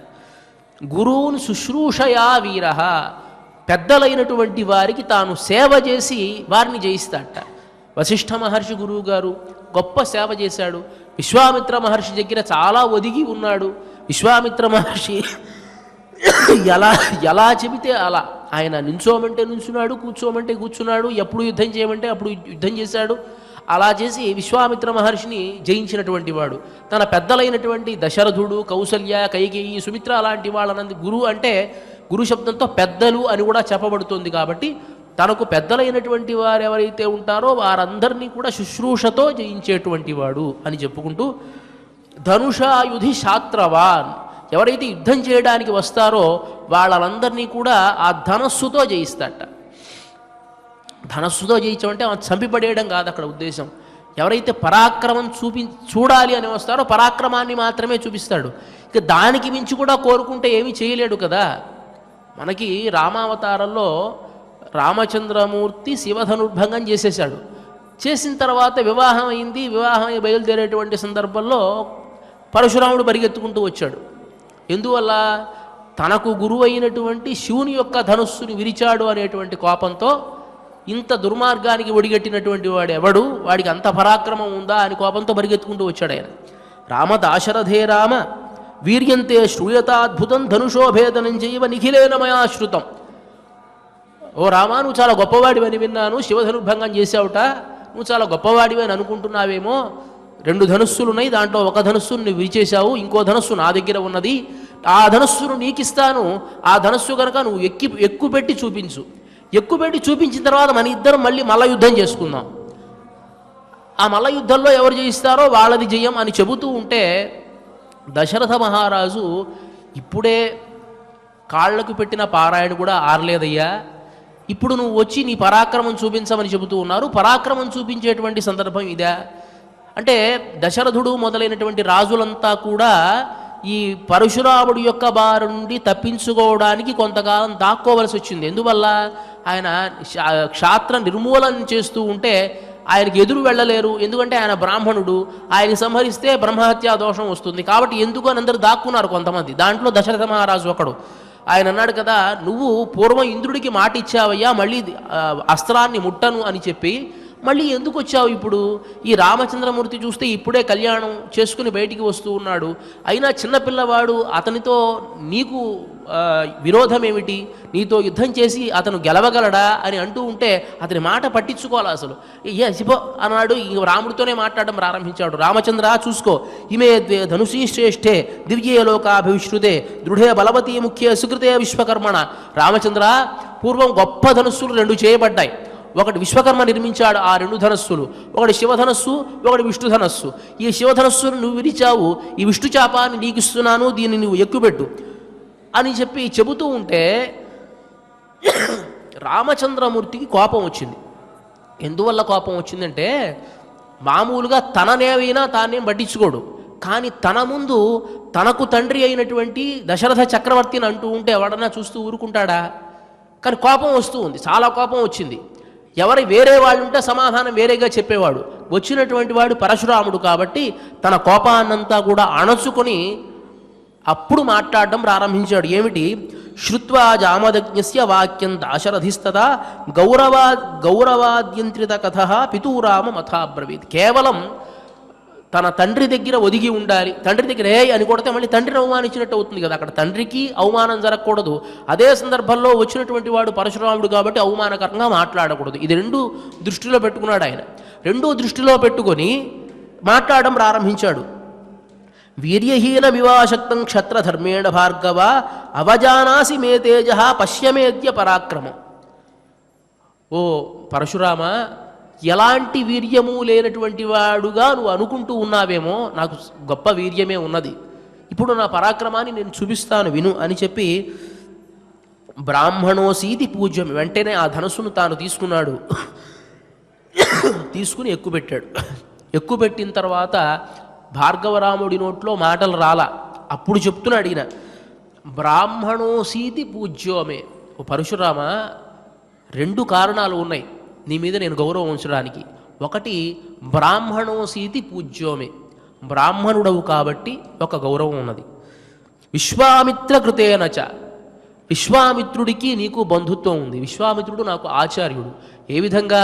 గురువును శుశ్రూషయా వీర, పెద్దలైనటువంటి వారికి తాను సేవ చేసి వారిని జయిస్తాడట. వశిష్ఠ మహర్షి గురువు గారు గొప్ప సేవ చేశాడు. విశ్వామిత్ర మహర్షి దగ్గర చాలా ఒదిగి ఉన్నాడు. విశ్వామిత్ర మహర్షి ఎలా చెబితే అలా, ఆయన నించోమంటే నించున్నాడు, కూర్చోమంటే కూర్చున్నాడు, ఎప్పుడు యుద్ధం చేయమంటే అప్పుడు యుద్ధం చేశాడు. అలా చేసి విశ్వామిత్ర మహర్షిని జయించినటువంటి వాడు. తన పెద్దలైనటువంటి దశరథుడు, కౌసల్య, కైకేయి, సుమిత్ర లాంటి వాళ్ళనంది గురువు అంటే గురు శబ్దంతో పెద్దలు అని కూడా చెప్పబడుతుంది. కాబట్టి తనకు పెద్దలైనటువంటి వారు ఎవరైతే ఉంటారో వారందరినీ కూడా శుశ్రూషతో జయించేటువంటి వాడు అని చెప్పుకుంటూ, ధనుషాయుధి శాత్రవాన్, ఎవరైతే యుద్ధం చేయడానికి వస్తారో వాళ్ళందరినీ కూడా ఆ ధనస్సుతో జయిస్తాడట. ధనస్సుతో జయించమంటే ఆమె చంపిపడేయడం కాదు అక్కడ ఉద్దేశం. ఎవరైతే పరాక్రమం చూడాలి అని వస్తారో పరాక్రమాన్ని మాత్రమే చూపిస్తాడు. ఇక దానికి మించి కూడా కోరుకుంటే ఏమీ చేయలేడు కదా. మనకి రామావతారంలో రామచంద్రమూర్తి శివధనుర్భంగం చేసేశాడు. చేసిన తర్వాత వివాహం అయింది. వివాహం బయలుదేరేటువంటి సందర్భంలో పరశురాముడు పరిగెత్తుకుంటూ వచ్చాడు. ఎందువల్ల? తనకు గురువు అయినటువంటి శివుని యొక్క ధనుస్సుని విరిచాడు అనేటువంటి కోపంతో, ఇంత దుర్మార్గానికి ఒడిగట్టినటువంటి వాడు ఎవడు, వాడికి అంత పరాక్రమం ఉందా అని కోపంతో పరిగెత్తుకుంటూ వచ్చాడు ఆయన. రామ దాశరథే రామ వీర్యంతే శ్రూయతాద్భుతం ధనుషోభేదనం చేయవ నిఖిలేన మయా శృతం. ఓ రామా, నువ్వు చాలా గొప్పవాడివి అని విన్నాను, శివధనుర్భంగం చేసావుట, నువ్వు చాలా గొప్పవాడివి అని అనుకుంటున్నావేమో. 2 ధనుస్సులు ఉన్నాయి, దాంట్లో ఒక ధనుస్సును నువ్వు విరిచేశావు, ఇంకో ధనుస్సు నా దగ్గర ఉన్నది, ఆ ధనుస్సును నీకిస్తాను. ఆ ధనుస్సు కనుక నువ్వు ఎక్కుపెట్టి చూపించు. ఎక్కుపెట్టి చూపించిన తర్వాత మన ఇద్దరం మళ్ళీ మల్ల యుద్ధం చేసుకుందాం. ఆ మల్ల యుద్ధంలో ఎవరు జయిస్తారో వాళ్ళది జయం అని చెబుతూ ఉంటే, దశరథ మహారాజు ఇప్పుడే కాళ్లకు పెట్టిన పారాయణ కూడా ఆరలేదయ్యా, ఇప్పుడు నువ్వు వచ్చి నీ పరాక్రమం చూపించమని చెబుతూ ఉన్నారు, పరాక్రమం చూపించేటువంటి సందర్భం ఇదా అంటే, దశరథుడు మొదలైనటువంటి రాజులంతా కూడా ఈ పరశురాముడి యొక్క బారి నుండి తప్పించుకోవడానికి కొంతకాలం దాక్కోవలసి వచ్చింది. ఎందువల్ల? ఆయన క్షాత్ర నిర్మూలన చేస్తూ ఉంటే ఆయనకి ఎదురు వెళ్ళలేరు. ఎందుకంటే ఆయన బ్రాహ్మణుడు, ఆయన సంహరిస్తే బ్రహ్మహత్యా దోషం వస్తుంది. కాబట్టి ఎందుకు అని అందరూ దాక్కున్నారు కొంతమంది. దాంట్లో దశరథ మహారాజు ఒకడు. ఆయన అన్నాడు కదా, నువ్వు పూర్వం ఇంద్రుడికి మాట ఇచ్చావయ్యా, మళ్ళీ అస్త్రాన్ని ముట్టను అని చెప్పి మళ్ళీ ఎందుకు వచ్చావు ఇప్పుడు? ఈ రామచంద్రమూర్తి చూస్తే ఇప్పుడే కళ్యాణం చేసుకుని బయటికి వస్తూ ఉన్నాడు, అయినా చిన్నపిల్లవాడు, అతనితో నీకు విరోధం ఏమిటి? నీతో యుద్ధం చేసి అతను గెలవగలడా అని అంటూ ఉంటే అతని మాట పట్టించుకోవాలి అసలు. శిపో అన్నాడు. రాముడితోనే మాట్లాడడం ప్రారంభించాడు. రామచంద్ర చూసుకో, ఇమే ధనుషీ శ్రేష్ఠే దివ్యే లోకాభివిశ్రుతే దృఢే బలవతీ ముఖ్య సుకృతే విశ్వకర్మణ. రామచంద్ర, పూర్వం గొప్ప ధనుస్సులు 2 చేయబడ్డాయి. ఒకటి విశ్వకర్మ నిర్మించాడు ఆ 2 ధనస్సులు. ఒకటి శివధనస్సు, ఒకటి విష్ణుధనస్సు. ఈ శివధనస్సును నువ్వు విరిచావు, ఈ విష్ణు చాపాన్ని నీకు ఇస్తున్నాను, దీన్ని నువ్వు ఎక్కుపెట్టు అని చెప్పి చెబుతూ ఉంటే రామచంద్రమూర్తికి కోపం వచ్చింది. ఎందువల్ల కోపం వచ్చిందంటే, మామూలుగా తననేవైనా తానేం పట్టించుకోడు, కానీ తన ముందు తనకు తండ్రి అయినటువంటి దశరథ చక్రవర్తిని అంటూ ఉంటే ఎవడన్నా చూస్తూ ఊరుకుంటాడా? కానీ కోపం వస్తూ ఉంది, చాలా కోపం వచ్చింది. వేరే వాళ్ళు ఉంటే సమాధానం వేరేగా చెప్పేవాడు. వచ్చినటువంటి వాడు పరశురాముడు కాబట్టి తన కోపాన్నంతా కూడా అణచుకొని అప్పుడు మాట్లాడడం ప్రారంభించాడు. ఏమిటి? శ్రుత్వా జామదజ్ఞస్య వాక్యం దాశరథిస్తదా గౌరవాద్యంత్రిత కథ పితూరామ మథాబ్రవీత్. కేవలం తన తండ్రి దగ్గర ఒదిగి ఉండాలి. తండ్రి దగ్గర అని కొడితే మళ్ళీ తండ్రిని అవమానించినట్టు అవుతుంది కదా. అక్కడ తండ్రికి అవమానం జరగకూడదు. అదే సందర్భంలో వచ్చినటువంటి వాడు పరశురాముడు కాబట్టి అవమానకరంగా మాట్లాడకూడదు. ఇది 2 దృష్టిలో పెట్టుకున్నాడు ఆయన. 2 దృష్టిలో పెట్టుకొని మాట్లాడడం ప్రారంభించాడు. వీర్యహీన వివాశక్తం క్షత్రధర్మేణ భార్గవ అవజానాసి మే తేజ పశ్యమేద్య పరాక్రమం. ఓ పరశురామ, ఎలాంటి వీర్యము లేనటువంటి వాడుగా నువ్వు అనుకుంటూ ఉన్నావేమో, నాకు గొప్ప వీర్యమే ఉన్నది. ఇప్పుడు నా పరాక్రమాన్ని నేను చూపిస్తాను విను అని చెప్పి, బ్రాహ్మణోసీతి పూజ్యం, వెంటనే ఆ ధనుస్సును తాను తీసుకున్నాడు. తీసుకుని ఎక్కుపెట్టాడు. ఎక్కుపెట్టిన తర్వాత భార్గవరాముడి నోట్లో మాటలు రాలా. అప్పుడు చెప్తున్నాడు ఈయన, బ్రాహ్మణోసీతి పూజ్యోమే. ఓ పరశురామ, 2 కారణాలు ఉన్నాయి నీ మీద నేను గౌరవం ఉంచడానికి. ఒకటి, బ్రాహ్మణోసీతి పూజ్యోమే, బ్రాహ్మణుడవు కాబట్టి ఒక గౌరవం ఉన్నది. విశ్వామిత్ర కృతేనచ, విశ్వామిత్రుడికి నీకు బంధుత్వం ఉంది. విశ్వామిత్రుడు నాకు ఆచార్యుడు. ఏ విధంగా?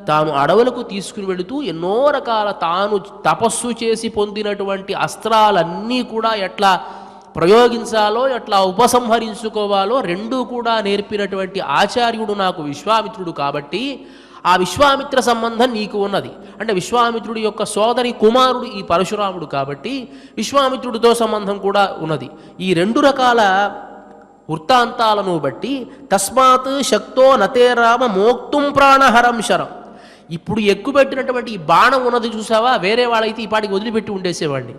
తాను అడవులకు తీసుకుని వెళుతూ ఎన్నో రకాల తాను తపస్సు చేసి పొందినటువంటి అస్త్రాలన్నీ కూడా ఎట్లా ప్రయోగించాలో, ఎట్లా ఉపసంహరించుకోవాలో రెండూ కూడా నేర్పినటువంటి ఆచార్యుడు నాకు విశ్వామిత్రుడు. కాబట్టి ఆ విశ్వామిత్ర సంబంధం నీకు ఉన్నది. అంటే విశ్వామిత్రుడి యొక్క సోదరి కుమారుడు ఈ పరశురాముడు కాబట్టి విశ్వామిత్రుడితో సంబంధం కూడా ఉన్నది. ఈ రెండు రకాల వృత్తాంతాలను బట్టి తస్మాత్ శక్తో నతే రామ మోక్తుం ప్రాణహరం శరం. ఇప్పుడు ఎక్కుపెట్టినటువంటి ఈ బాణం ఉన్నది చూసావా, వేరే వాళ్ళైతే ఈ పాటికి వదిలిపెట్టి ఉండేసేవాడిని.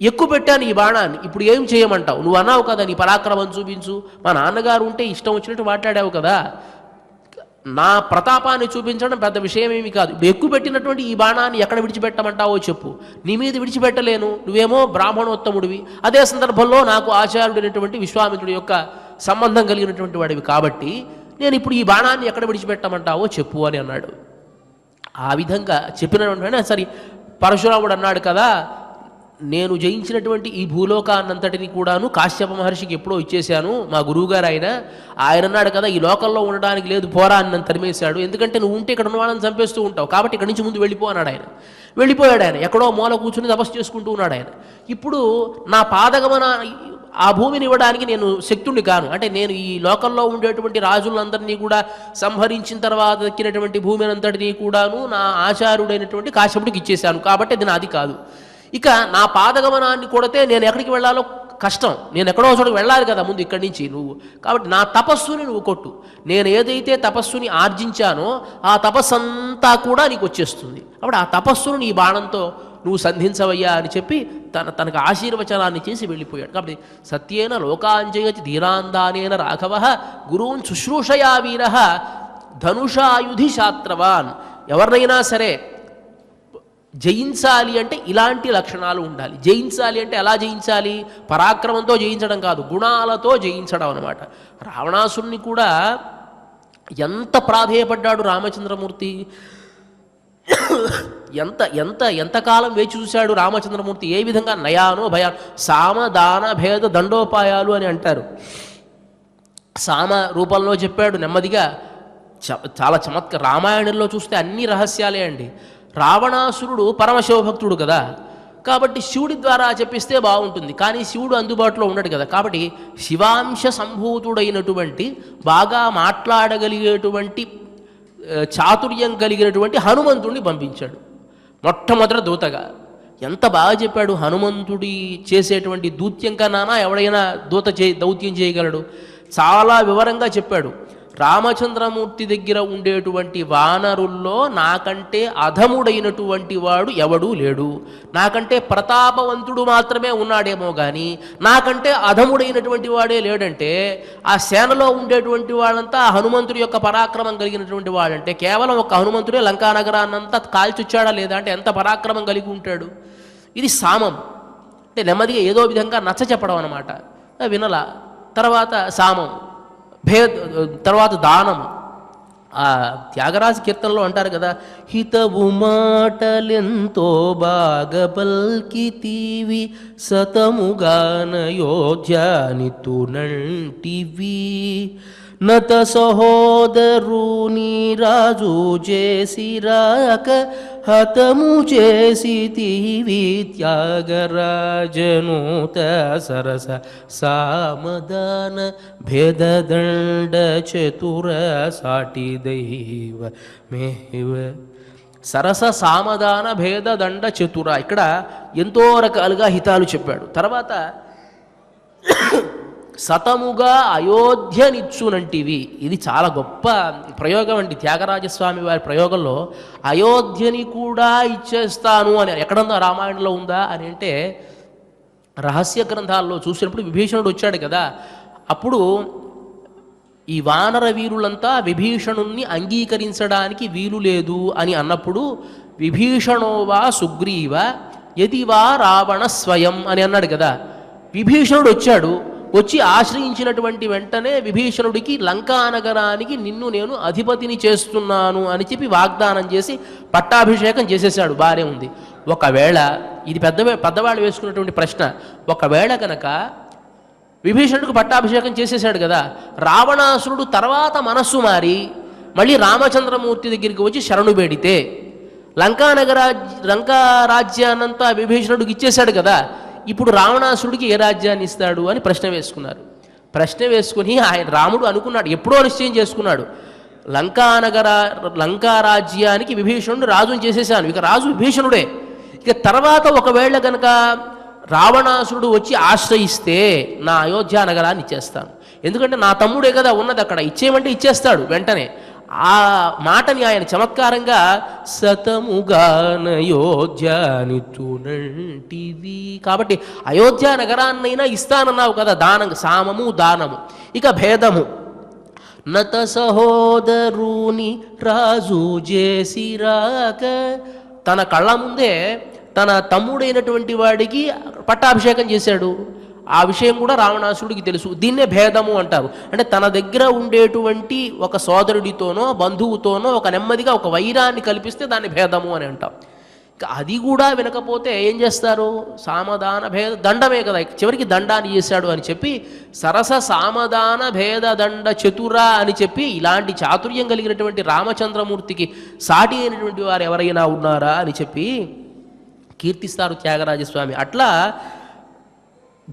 ఎక్కుపెట్టాను ఈ బాణాన్ని, ఇప్పుడు ఏం చేయమంటావు? నువ్వు అన్నావు కదా నీ పరాక్రమం చూపించు, మా నాన్నగారు ఉంటే ఇష్టం వచ్చినట్టు మాట్లాడావు కదా, నా ప్రతాపాన్ని చూపించడం పెద్ద విషయం ఏమీ కాదు. ఇప్పుడు ఎక్కుపెట్టినటువంటి ఈ బాణాన్ని ఎక్కడ విడిచిపెట్టమంటావో చెప్పు. నీ మీద విడిచిపెట్టలేను, నువ్వేమో బ్రాహ్మణోత్తముడివి, అదే సందర్భంలో నాకు ఆచార్యుడైనటువంటి విశ్వామిత్రుడి యొక్క సంబంధం కలిగినటువంటి వాడివి కాబట్టి నేను ఇప్పుడు ఈ బాణాన్ని ఎక్కడ విడిచిపెట్టమంటావో చెప్పు అని అన్నాడు. ఆ విధంగా చెప్పిన వెంటనే సరే పరశురాముడు అన్నాడు కదా, నేను జయించినటువంటి ఈ భూలోకాన్నంతటిని కూడాను కాశ్యప మహర్షికి ఎప్పుడో ఇచ్చేశాను. మా గురువుగారు ఆయన అన్నాడు కదా, ఈ లోకంలో ఉండడానికి లేదు, పోరా అని నన్ను తరిమేశాడు. ఎందుకంటే నువ్వు ఉంటే ఇక్కడ ఉన్న వాళ్ళని చంపేస్తూ ఉంటావు, కాబట్టి ఇక్కడి నుంచి ముందు వెళ్ళిపో అన్నాడు ఆయన. వెళ్ళిపోయాడు ఆయన, ఎక్కడో మూల కూర్చుని తపస్సు చేసుకుంటూ ఉన్నాడు ఆయన. ఇప్పుడు నా పాదగమన ఆ భూమిని ఇవ్వడానికి నేను శక్తుడిని కాను. అంటే నేను ఈ లోకంలో ఉండేటువంటి రాజులందరినీ కూడా సంహరించిన తర్వాత దక్కినటువంటి భూమిని అంతటినీ కూడాను నా ఆచార్యుడైనటువంటి కాశ్యపుడికి ఇచ్చేశాను, కాబట్టి అది నాది కాదు. ఇక నా పాదగమనాన్ని కొడితే నేను ఎక్కడికి వెళ్ళాలో కష్టం, నేను ఎక్కడో చోటుకు వెళ్ళాలి కదా ముందు ఇక్కడి నుంచి నువ్వు, కాబట్టి నా తపస్సుని నువ్వు కొట్టు. నేను ఏదైతే తపస్సుని ఆర్జించానో ఆ తపస్సంతా కూడా నీకు వచ్చేస్తుంది. కాబట్టి ఆ తపస్సును నీ బాణంతో నువ్వు సంధించవయ్యా అని చెప్పి తనకు ఆశీర్వచనాన్ని చేసి వెళ్ళిపోయాడు. కాబట్టి సత్యేన లోకాంజయతి ధీరాందానేన రాఘవ గురువున్ శుశ్రూషయా వీర ధనుషాయుధి శాస్త్రవాన్. ఎవరినైనా సరే జయించాలి అంటే ఇలాంటి లక్షణాలు ఉండాలి. జయించాలి అంటే ఎలా జయించాలి? పరాక్రమంతో జయించడం కాదు, గుణాలతో జయించడం అన్నమాట. రావణాసురుని కూడా ఎంత ప్రాధేయపడ్డాడు రామచంద్రమూర్తి, ఎంతకాలం వేచి చూశాడు రామచంద్రమూర్తి. ఏ విధంగా నయానో భయా సామ దాన భేద దండోపాయాలు అని అంటారు. సామ రూపంలో చెప్పాడు నెమ్మదిగా, చాలా చమత్కారం. రామాయణంలో చూస్తే అన్ని రహస్యాలే అండి. రావణాసురుడు పరమశివభక్తుడు కదా, కాబట్టి శివుడి ద్వారా చెప్పిస్తే బాగుంటుంది, కానీ శివుడు అందుబాటులో ఉండడు కదా. కాబట్టి శివాంశ సంభూతుడైనటువంటి బాగా మాట్లాడగలిగేటువంటి చాతుర్యం కలిగినటువంటి హనుమంతుడిని పంపించాడు మొట్టమొదటి దూతగా. ఎంత బాగా చెప్పాడు! హనుమంతుడి చేసేటువంటి దూత్యం కన్నా ఎవడైనా దౌత్యం చేయగలడు. చాలా వివరంగా చెప్పాడు. రామచంద్రమూర్తి దగ్గర ఉండేటువంటి వానరుల్లో నాకంటే అధముడైనటువంటి వాడు ఎవడూ లేడు. నాకంటే ప్రతాపవంతుడు మాత్రమే ఉన్నాడేమో కానీ నాకంటే అధముడైనటువంటి వాడే లేడంటే ఆ సేనలో ఉండేటువంటి వాళ్ళంతా హనుమంతుడి యొక్క పరాక్రమం కలిగినటువంటి వాడంటే కేవలం ఒక హనుమంతుడే లంకానగరాన్నంతా కాల్చొచ్చాడా లేదా అంటే ఎంత పరాక్రమం కలిగి ఉంటాడు. ఇది సామం అంటే నెమ్మదిగా ఏదో విధంగా నచ్చ చెప్పడం అన్నమాట. వినలా. తర్వాత సామం, తర్వాత దానం. ఆ త్యాగరాజ కీర్తనలో అంటారు కదా, హితవు మాటలెంతో బాగా పల్కితీవి సతముగానయోధ్యానితునంటివి నత సహోదరుని రాజు చేసి రాక హతము చేసి తీవి త్యాగరాజనూత సరస సామదాన భేదదండ చతుర సాటి దైవ మేవ. సరస సామదాన భేదదండ చతుర, ఇక్కడ ఎంతో రకాలుగా హితాలు చెప్పాడు. తర్వాత సతముగా అయోధ్యనిచ్చునంటివి, ఇది చాలా గొప్ప ప్రయోగం అండి. త్యాగరాజస్వామి వారి ప్రయోగంలో అయోధ్యని కూడా ఇచ్చేస్తాను అని ఎక్కడన్నా రామాయణంలో ఉందా అని అంటే రహస్య గ్రంథాల్లో చూసినప్పుడు విభీషణుడు వచ్చాడు కదా, అప్పుడు ఈ వానర వీరులంతా విభీషణుణ్ణి అంగీకరించడానికి వీలు లేదు అని అన్నప్పుడు విభీషణోవా సుగ్రీవ యదివా రావణ స్వయం అని అన్నాడు కదా. విభీషణుడు వచ్చాడు, వచ్చి ఆశ్రయించినటువంటి వెంటనే విభీషణుడికి లంకానగరానికి నిన్ను నేను అధిపతిని చేస్తున్నాను అని చెప్పి వాగ్దానం చేసి పట్టాభిషేకం చేసేసాడు. బానే ఉంది. ఒకవేళ ఇది పెద్దవాళ్ళు వేసుకున్నటువంటి ప్రశ్న, ఒకవేళ కనుక విభీషణుడికి పట్టాభిషేకం చేసేసాడు కదా. రావణాసురుడు తర్వాత మనస్సు మారి మళ్ళీ రామచంద్రమూర్తి దగ్గరికి వచ్చి శరణు వేడితే లంకా రాజ్యాన్నంతా విభీషణుడికి ఇచ్చేశాడు కదా, ఇప్పుడు రావణాసురుడికి ఏ రాజ్యాన్ని ఇస్తాడు అని ప్రశ్న వేసుకున్నారు. ప్రశ్న వేసుకుని ఆయన రాముడు అనుకున్నాడు, ఎప్పుడో నిశ్చయం చేసుకున్నాడు, లంకా రాజ్యానికి విభీషణుడు రాజుని చేసేసాను, ఇక రాజు విభీషణుడే. ఇక తర్వాత ఒకవేళ కనుక రావణాసురుడు వచ్చి ఆశ్రయిస్తే నా అయోధ్య నగరాన్ని ఇచ్చేస్తాను, ఎందుకంటే నా తమ్ముడే కదా ఉన్నది అక్కడ, ఇచ్చేయమంటే ఇచ్చేస్తాడు వెంటనే. ఆ మాటని ఆయన చమత్కారంగా సతముగానయోధ్యానితునంటిది, కాబట్టి అయోధ్య నగరాన్నైనా ఇస్తానన్నావు కదా, దానం సామము దానము. ఇక భేదము నత సహోదరుని రాజు చేసిరాక, తన కళ్ళ ముందే తన తమ్ముడైనటువంటి వాడికి పట్టాభిషేకం చేశాడు. ఆ విషయం కూడా రావణాసురుడికి తెలుసు. దీన్నే భేదము అంటారు. అంటే తన దగ్గర ఉండేటువంటి ఒక సోదరుడితోనో బంధువుతోనో ఒక నెమ్మదిగా ఒక వైరాన్ని కల్పిస్తే దాన్ని భేదము అని అంటాం. అది కూడా వినకపోతే ఏం చేస్తారు, సామదాన భేద దండమే కదా, చివరికి దండాన్ని చేశాడు అని చెప్పి సరస సామదాన భేద దండ చతుర అని చెప్పి ఇలాంటి చాతుర్యం కలిగినటువంటి రామచంద్రమూర్తికి సాటి అయినటువంటి వారు ఎవరైనా ఉన్నారా అని చెప్పి కీర్తిస్తారు త్యాగరాజస్వామి. అట్లా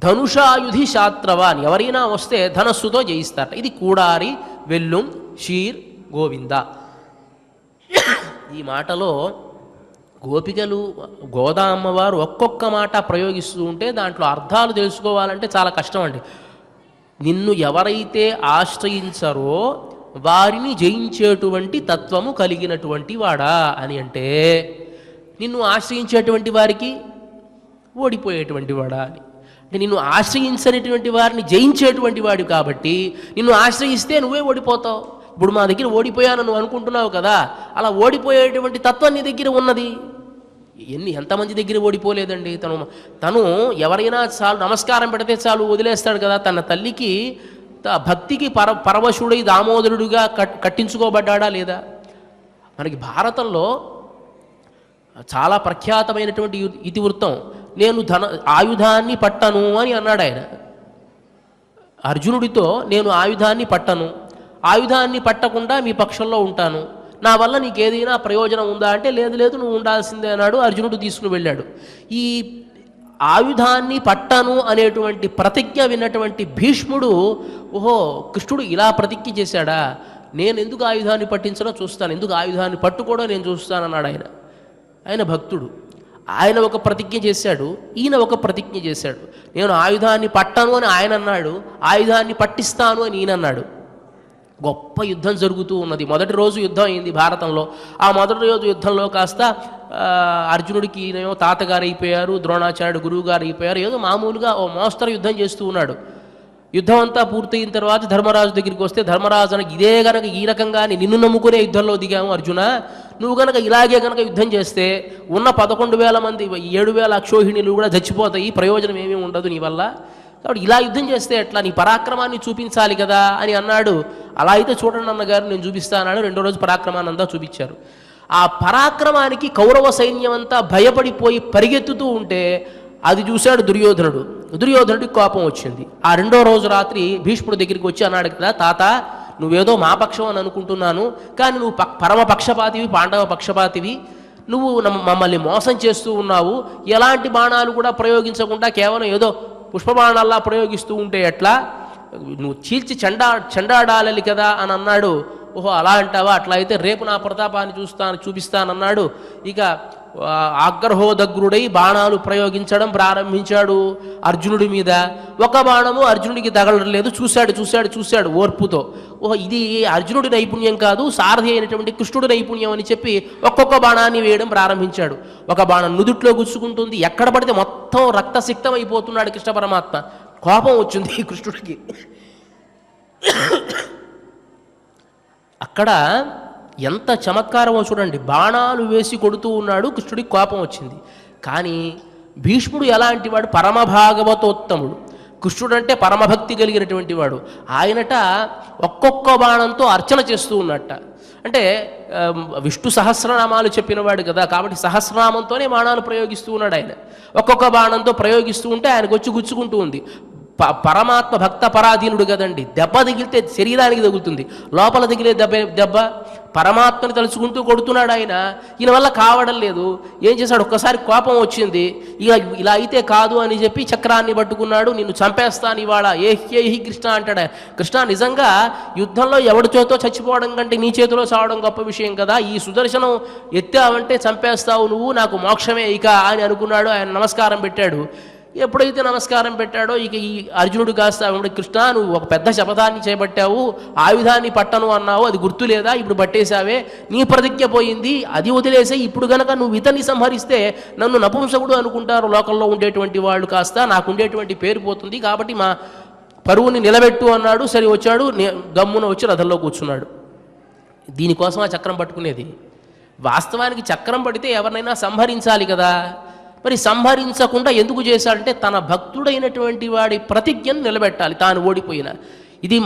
ధనుషాయుధి శాత్రవాన్ ఎవరైనా వస్తే ధనస్సుతో జయిస్తారట. ఇది కూడారి వెల్లుం షీర్ గోవింద. ఈ మాటలో గోపికలు గోదా అమ్మవారు ఒక్కొక్క మాట ప్రయోగిస్తూ ఉంటే దాంట్లో అర్థాలు తెలుసుకోవాలంటే చాలా కష్టం అండి. నిన్ను ఎవరైతే ఆశ్రయించారో వారిని జయించేటువంటి తత్వము కలిగినటువంటి వాడా అని అంటే, నిన్ను ఆశ్రయించేటువంటి వారికి ఓడిపోయేటువంటి వాడా అని అంటే, నిన్ను ఆశ్రయించనేటువంటి వారిని జయించేటువంటి వాడు కాబట్టి నిన్ను ఆశ్రయిస్తే నువ్వే ఓడిపోతావు. ఇప్పుడు మా దగ్గర ఓడిపోయాను నువ్వు అనుకుంటున్నావు కదా, అలా ఓడిపోయేటువంటి తత్వం నీ దగ్గర ఉన్నది. ఎంతమంది దగ్గర ఓడిపోలేదండి. తను ఎవరైనా చాలు నమస్కారం పెడితే చాలు వదిలేస్తాడు కదా. తన తల్లికి భక్తికి పరవశుడై దామోదరుడుగా కట్టించుకోబడ్డా లేదా? మనకి భారతంలో చాలా ప్రఖ్యాతమైనటువంటి ఇతివృత్తం, నేను ఆయుధాన్ని పట్టను అని అన్నాడు ఆయన అర్జునుడితో. నేను ఆయుధాన్ని పట్టను, ఆయుధాన్ని పట్టకుండా మీ పక్షంలో ఉంటాను, నా వల్ల నీకేదైనా ప్రయోజనం ఉందా అంటే లేదు లేదు నువ్వు ఉండాల్సిందే అన్నాడు. అర్జునుడు తీసుకుని వెళ్ళాడు. ఈ ఆయుధాన్ని పట్టను అనేటువంటి ప్రతిజ్ఞ విన్నటువంటి భీష్ముడు, ఓహో కృష్ణుడు ఇలా ప్రతిజ్ఞ చేశాడా, నేను ఎందుకు ఆయుధాన్ని పట్టించనో చూస్తాను, ఎందుకు ఆయుధాన్ని పట్టుకోవడం నేను చూస్తానన్నాడు ఆయన. ఆయన భక్తుడు. ఆయన ఒక ప్రతిజ్ఞ చేశాడు, ఈయన ఒక ప్రతిజ్ఞ చేశాడు. నేను ఆయుధాన్ని పట్టను అని ఆయన అన్నాడు, ఆయుధాన్ని పట్టిస్తాను అని ఈయన అన్నాడు. గొప్ప యుద్ధం జరుగుతూ ఉన్నది. మొదటి రోజు యుద్ధం అయింది భారతంలో. ఆ మొదటి రోజు యుద్ధంలో కాస్త అర్జునుడికి ఈయనేమో తాతగారు అయిపోయారు, ద్రోణాచార్యుడు గురువు గారు అయిపోయారు. ఏదో మామూలుగా ఓ మోస్తరు యుద్ధం చేస్తూ ఉన్నాడు. యుద్ధం అంతా పూర్తయిన తర్వాత ధర్మరాజు దగ్గరికి వస్తే ధర్మరాజు అనగా ఇదే గనక ఈ రకంగా నిన్ను నమ్ముకునే యుద్ధంలో దిగాము అర్జున, నువ్వు గనక ఇలాగే గనక యుద్ధం చేస్తే ఉన్న 11,000 మంది 7,000 అక్షోహిణులు కూడా చచ్చిపోతాయి, ప్రయోజనం ఏమీ ఉండదు నీ వల్ల, కాబట్టి ఇలా యుద్ధం చేస్తే ఎట్లా, నీ పరాక్రమాన్ని చూపించాలి కదా అని అన్నాడు. అలా అయితే చూడండి అన్నగారు నేను చూపిస్తానన్నాడు. రెండో రోజు పరాక్రమాన్ని అంతా చూపించారు. ఆ పరాక్రమానికి కౌరవ సైన్యం అంతా భయపడిపోయి పరిగెత్తుతూ ఉంటే అది చూశాడు దుర్యోధనుడు. దుర్యోధనుడికి కోపం వచ్చింది. ఆ రెండో రోజు రాత్రి భీష్ముడి దగ్గరికి వచ్చి అన్నాడు కదా, తాత నువ్వేదో మా పక్షం అని అనుకుంటున్నాను, కానీ నువ్వు పరమ పక్షపాతివి, పాండవ పక్షపాతివి, నువ్వు మమ్మల్ని మోసం చేస్తూ ఉన్నావు, ఎలాంటి బాణాలు కూడా ప్రయోగించకుండా కేవలం ఏదో పుష్పబాణాల్లా ప్రయోగిస్తూ ఉంటే ఎట్లా, నువ్వు చీల్చి చెండాడాలి కదా అని అన్నాడు. ఓహో అలా అంటావా, అట్లా అయితే రేపు నా ప్రతాపాన్ని చూపిస్తానన్నాడు. ఇక ఆగ్రహోదగ్రుడై బాణాలు ప్రయోగించడం ప్రారంభించాడు అర్జునుడి మీద. ఒక బాణము అర్జునుడికి తగలలేదు. చూశాడు ఓర్పుతో. ఓహో ఇది అర్జునుడి నైపుణ్యం కాదు, సారథి అయినటువంటి కృష్ణుడి నైపుణ్యం అని చెప్పి ఒక్కొక్క బాణాన్ని వేయడం ప్రారంభించాడు. ఒక బాణం నుదుట్లో గుచ్చుకుంటుంది, ఎక్కడ పడితే మొత్తం రక్తసిక్తం అయిపోతున్నాడు కృష్ణ పరమాత్మ. కోపం వచ్చింది కృష్ణుడికి. అక్కడ ఎంత చమత్కారమో చూడండి, బాణాలు వేసి కొడుతూ ఉన్నాడు, కృష్ణుడికి కోపం వచ్చింది. కానీ భీష్ముడు ఎలాంటి వాడు, పరమభాగవతోత్తముడు. కృష్ణుడు అంటే పరమభక్తి కలిగినటువంటి వాడు. ఆయనట ఒక్కొక్క బాణంతో అర్చన చేస్తూ ఉన్నట్ట. అంటే విష్ణు సహస్రనామాలు చెప్పినవాడు కదా, కాబట్టి సహస్రనామంతోనే బాణాలు ప్రయోగిస్తూ ఉన్నాడు ఆయన. ఒక్కొక్క బాణంతో ప్రయోగిస్తూ ఉంటే ఆయనకు వచ్చి గుచ్చుకుంటూ ఉంది. పరమాత్మ భక్త పరాధీనుడు కదండి. దెబ్బ తగిలితే శరీరానికి తగులుతుంది, లోపల తగిలే దెబ్బ పరమాత్మని తలుచుకుంటూ కొడుతున్నాడు ఆయన. ఈయన వల్ల కావడం లేదు. ఏం చేశాడు, ఒక్కసారి కోపం వచ్చింది, ఇలా అయితే కాదు అని చెప్పి చక్రాన్ని పట్టుకున్నాడు. నిన్ను చంపేస్తాను ఇవాళ, ఏహి కృష్ణ అంటాడు. కృష్ణ, నిజంగా యుద్ధంలో ఎవడి చేతో చచ్చిపోవడం కంటే నీ చేతిలో చావడం గొప్ప విషయం కదా, ఈ సుదర్శనం ఎత్తావంటే చంపేస్తావు నువ్వు, నాకు మోక్షమే ఇక అని అనుకున్నాడు. ఆయన నమస్కారం పెట్టాడు. ఎప్పుడైతే నమస్కారం పెట్టాడో ఇక ఈ అర్జునుడు కాస్త, కృష్ణ నువ్వు ఒక పెద్ద శపథాన్ని చేపట్టావు, ఆయుధాన్ని పట్టను అన్నావు, అది గుర్తు లేదా, ఇప్పుడు పట్టేశావే, నీ ప్రతిజ్ఞ పోయింది, అది వదిలేసే. ఇప్పుడు గనక నువ్వు ఇతన్ని సంహరిస్తే నన్ను నపుంసకుడు అనుకుంటారు లోకంలో ఉండేటువంటి వాళ్ళు, కాస్త నాకు ఉండేటువంటి పేరు పోతుంది, కాబట్టి మా పరువుని నిలబెట్టు అన్నాడు. సరే వచ్చాడు, గమ్మున వచ్చి రథంలో కూర్చున్నాడు. దీనికోసం ఆ చక్రం పట్టుకునేది. వాస్తవానికి చక్రం పడితే ఎవరినైనా సంహరించాలి కదా, మరి సంహరించకుండా ఎందుకు చేశాడంటే తన భక్తుడైనటువంటి వాడి ప్రతిజ్ఞను నిలబెట్టాలి తాను ఓడిపోయిన. ఇది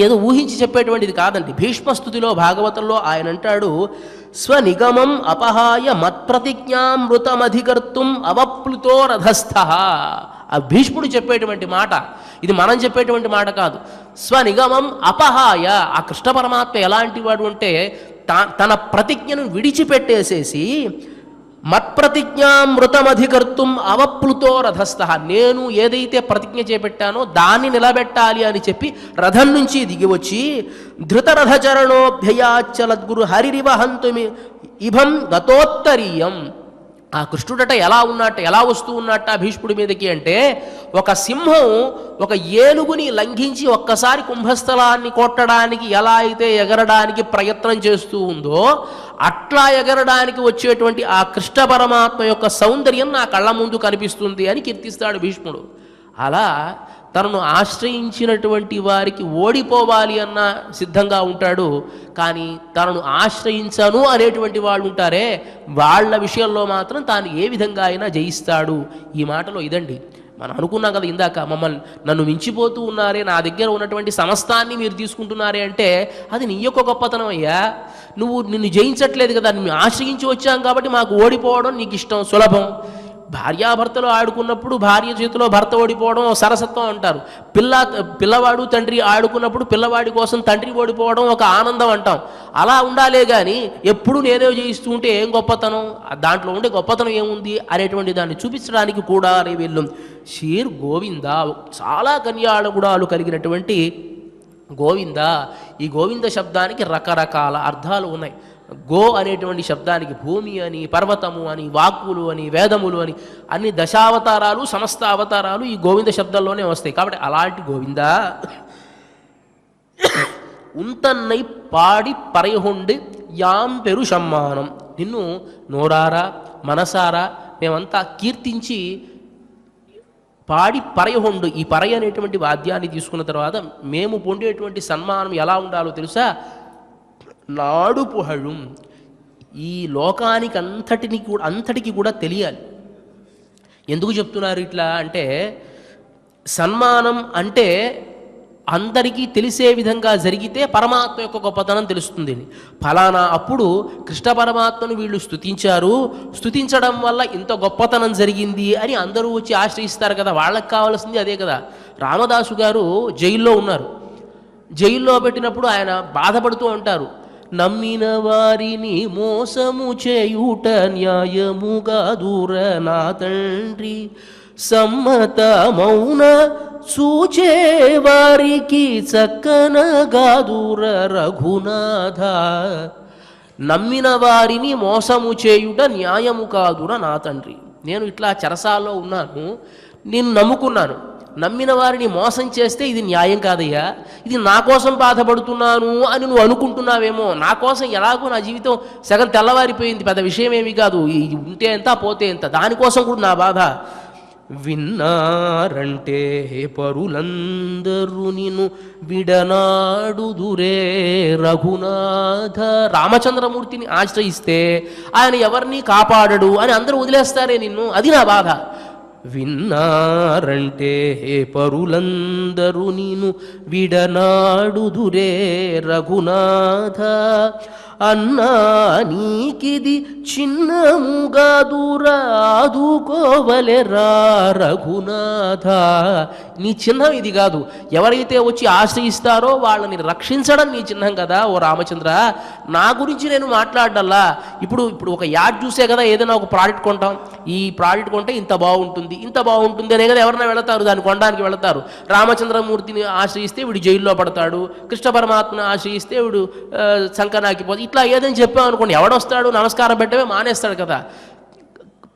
ఏదో ఊహించి చెప్పేటువంటిది కాదండి. భీష్మస్తుతిలో భాగవతంలో ఆయన అంటాడు, స్వనిగమం అపహాయ మత్ప్రతిజ్ఞామృతమధికర్తుం అవప్లుతో రథస్థ. ఆ భీష్ముడు చెప్పేటువంటి మాట, ఇది మనం చెప్పేటువంటి మాట కాదు. స్వనిగమం అపహాయ, ఆ కృష్ణ పరమాత్మ ఎలాంటి వాడు అంటే తన ప్రతిజ్ఞను విడిచిపెట్టేసేసి మత్ప్రతిజ్ఞామృతమధికర్తుం అవప్లుతో రథస్థ, నేను ఏదైతే ప్రతిజ్ఞ చేపెట్టానో దాన్ని నిలబెట్టాలి అని చెప్పి రథం నుంచి దిగివచ్చి ధృతరథచరణోభ్యయాచలద్గురు హరిరివ హంతుమి ఇభం గతోత్తరీయం. ఆ కృష్ణుడట ఎలా వస్తూ ఉన్నట్ట భీష్ముడి మీదకి అంటే, ఒక సింహం ఒక ఏనుగుని లంఘించి ఒక్కసారి కుంభస్థలాన్ని కొట్టడానికి ఎలా అయితే ఎగరడానికి ప్రయత్నం చేస్తూ ఉందో అట్లా ఎగరడానికి వచ్చేటువంటి ఆ కృష్ణ పరమాత్మ యొక్క సౌందర్యం నా కళ్ళ ముందు కనిపిస్తుంది అని కీర్తిస్తాడు భీష్ముడు. అలా తనను ఆశ్రయించినటువంటి వారికి ఓడిపోవాలి అన్న సిద్ధంగా ఉంటాడు. కానీ తనను ఆశ్రయించను అనేటువంటి వాళ్ళు ఉంటారే, వాళ్ళ విషయంలో మాత్రం తాను ఏ విధంగా అయినా జయిస్తాడు. ఈ మాటలో ఇదండి మనం అనుకున్నాం కదా ఇందాక, నన్ను మించిపోతూ ఉన్నారే, నా దగ్గర ఉన్నటువంటి సమస్తాన్ని మీరు తీసుకుంటున్నారే అంటే అది నీ యొక్క గొప్పతనం అయ్యా. నిన్ను జయించట్లేదు కదా, నిన్ను ఆశ్రయించి వచ్చాం కాబట్టి మాకు ఓడిపోవడం నీకు ఇష్టం, సులభం. భార్యాభర్తలు ఆడుకున్నప్పుడు భార్య చేతిలో భర్త ఓడిపోవడం సరసత్వం అంటారు. పిల్లవాడు తండ్రి ఆడుకున్నప్పుడు పిల్లవాడి కోసం తండ్రి ఓడిపోవడం ఒక ఆనందం అంటాం. అలా ఉండాలే కానీ ఎప్పుడు నేనే జయిస్తూ ఉంటే ఏం గొప్పతనం, దాంట్లో ఉండే గొప్పతనం ఏముంది అనేటువంటి దాన్ని చూపించడానికి కూడా వీళ్ళు షీర్ గోవింద, చాలా కన్యాళ గుణాలు కలిగినటువంటి గోవింద. ఈ గోవింద శబ్దానికి రకరకాల అర్థాలు ఉన్నాయి. గో అనేటువంటి శబ్దానికి భూమి అని, పర్వతము అని, వాక్కులు అని, వేదములు అని అన్ని దశావతారాలు, సమస్త అవతారాలు ఈ గోవింద శబ్దంలోనే వస్తాయి. కాబట్టి అలాంటి గోవింద ఉంతన్నై పాడి పరైహొండి యాం పెరు సమ్మానం, నిన్ను నోరారా మనసారా మేమంతా కీర్తించి పాడి పరైహొండు, ఈ పరై అనేటువంటి వాద్యాన్ని తీసుకున్న తర్వాత మేము పొందేటువంటి సన్మానం ఎలా ఉండాలో తెలుసా, నాడు పుహళం, ఈ లోకానికి అంతటికి కూడా తెలియాలి. ఎందుకు చెప్తున్నారు ఇట్లా అంటే, సన్మానం అంటే అందరికీ తెలిసే విధంగా జరిగితే పరమాత్మ యొక్క గొప్పతనం తెలుస్తుంది. ఫలానా అప్పుడు కృష్ణ పరమాత్మను వీళ్ళు స్తుతించడం వల్ల ఇంత గొప్పతనం జరిగింది అని అందరూ వచ్చి ఆశ్రయిస్తారు కదా, వాళ్ళకి కావాల్సింది అదే కదా. రామదాసు గారు జైల్లో ఉన్నారు. జైల్లో పెట్టినప్పుడు ఆయన బాధపడుతూ ఉంటారు, నమ్మిన వారిని మోసము చేయుట న్యాయముగా దూర నా తండ్రి, సమ్మత మౌన సూచే వారికి చక్కనగా దూర రఘునాథ. నమ్మిన వారిని మోసము చేయుట న్యాయము కాదురా నా తండ్రి. నేను ఇట్లా చెరసాల్లో ఉన్నాను, నేను నమ్ముకున్నాను, నమ్మిన వారిని మోసం చేస్తే ఇది న్యాయం కాదయ్యా, ఇది నా కోసం బాధపడుతున్నాను అని నువ్వు అనుకుంటున్నావేమో. నా కోసం ఎలాగో నా జీవితం సగం తెల్లవారిపోయింది, పెద్ద విషయం ఏమి కాదు, ఇది ఉంటే ఎంత పోతే ఎంత, దానికోసం కూడా నా బాధ. విన్నారంటే పరులందరూ నిన్ను విడనాడుదురే రఘునాథ. రామచంద్రమూర్తిని ఆశ్రయిస్తే ఆయన ఎవరిని కాపాడడు అని అందరూ వదిలేస్తారే నిన్ను, అది నా బాధ. విన్నారంటే పరులందరూ నీను విడనాడుదురే రఘునాథ. అన్నా నీకిది చిన్నముగా దూరాదుకోవలెరా రఘునాథ. నీ చిహ్నం ఇది కాదు, ఎవరైతే వచ్చి ఆశ్రయిస్తారో వాళ్ళని రక్షించడం నీ చిహ్నం కదా ఓ రామచంద్ర. నా గురించి నేను మాట్లాడల్లా. ఇప్పుడు ఒక యాడ్ చూసే కదా ఏదైనా ఒక ప్రోడక్ట్ కొంటాం, ఈ ప్రోడక్ట్ కొంటే ఇంత బాగుంటుంది ఇంత బాగుంటుంది అనే కదా ఎవరైనా వెళతారు, దాన్ని కొనడానికి వెళతారు. రామచంద్రమూర్తిని ఆశ్రయిస్తే వీడు జైల్లో పడతాడు, కృష్ణ పరమాత్మను ఆశ్రయిస్తే వీడు సంకనాకిపోతే, ఇట్లా ఏదని చెప్పాం అనుకోండి, ఎవడొస్తాడు నమస్కారం పెట్టమే మానేస్తాడు కదా.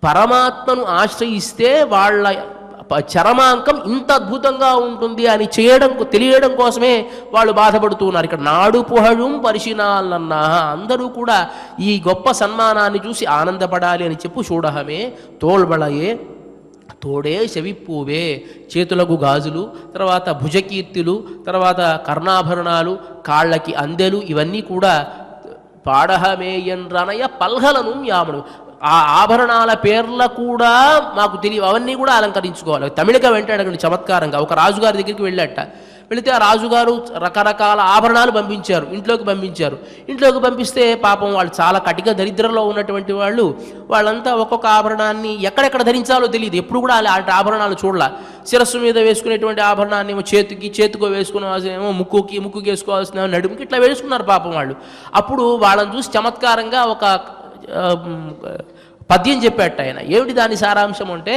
పరమాత్మను ఆశ్రయిస్తే వాళ్ళ చరమాంకం ఇంత అద్భుతంగా ఉంటుంది అని తెలియడం కోసమే వాళ్ళు బాధపడుతూ ఉన్నారు. ఇక్కడ నాడు పుహళం పరిశీనాలన్నా అందరూ కూడా ఈ గొప్ప సన్మానాన్ని చూసి ఆనందపడాలి అని చెప్పు. చూడహమే తోల్బళయే తోడే చెవిప్పూవే, చేతులకు గాజులు, తర్వాత భుజకీర్తులు, తర్వాత కర్ణాభరణాలు, కాళ్ళకి అందెలు, ఇవన్నీ కూడా పాడహమేయన్రనయ పల్హలను యాముడు. ఆ ఆభరణాల పేర్ల కూడా మాకు తెలియవు, అవన్నీ కూడా అలంకరించుకోవాలి. తమిళక వెంటాడు చమత్కారంగా ఒక రాజుగారి దగ్గరికి వెళ్ళాట. వెళితే ఆ రాజుగారు రకరకాల ఆభరణాలు పంపించారు, ఇంట్లోకి పంపిస్తే పాపం వాళ్ళు చాలా కటిక దరిద్రంలో ఉన్నటువంటి వాళ్ళంతా ఒక్కొక్క ఆభరణాన్ని ఎక్కడెక్కడ ధరించాలో తెలియదు, ఎప్పుడు కూడా అలాంటి ఆభరణాలు చూడాల. శిరస్సు మీద వేసుకునేటువంటి ఆభరణాన్ని ఏమో చేతికో వేసుకునేమో ముక్కుకి వేసుకోవాల్సిన నడుముకి ఇట్లా వేసుకున్నారు పాపం వాళ్ళు. అప్పుడు వాళ్ళని చూసి చమత్కారంగా ఒక పద్యం చెప్పాట ఆయన. ఏమిటి దాని సారాంశం అంటే,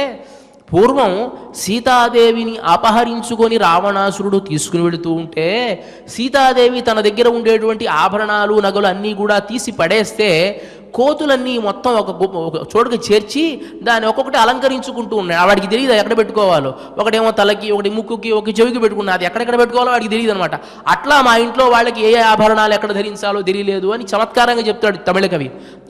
పూర్వం సీతాదేవిని అపహరించుకొని రావణాసురుడు తీసుకుని వెళుతూ ఉంటే సీతాదేవి తన దగ్గర ఉండేటువంటి ఆభరణాలు నగలు అన్నీ కూడా తీసి పడేస్తే కోతులన్నీ మొత్తం ఒక చోటుకి చేర్చి దాన్ని ఒక్కొక్కటి అలంకరించుకుంటూ ఉన్నాయి. వాడికి తెలియదు ఎక్కడ పెట్టుకోవాలో, ఒకటేమో తలకి, ఒకటి ముక్కుకి, ఒక చెవికి పెట్టుకున్నది, ఎక్కడెక్కడ పెట్టుకోవాలో వాడికి తెలియదు అనమాట. అట్లా మా ఇంట్లో వాళ్ళకి ఏ ఆభరణాలు ఎక్కడ ధరించాలో తెలియలేదు అని చమత్కారంగా చెప్తాడు తమిళ కవి.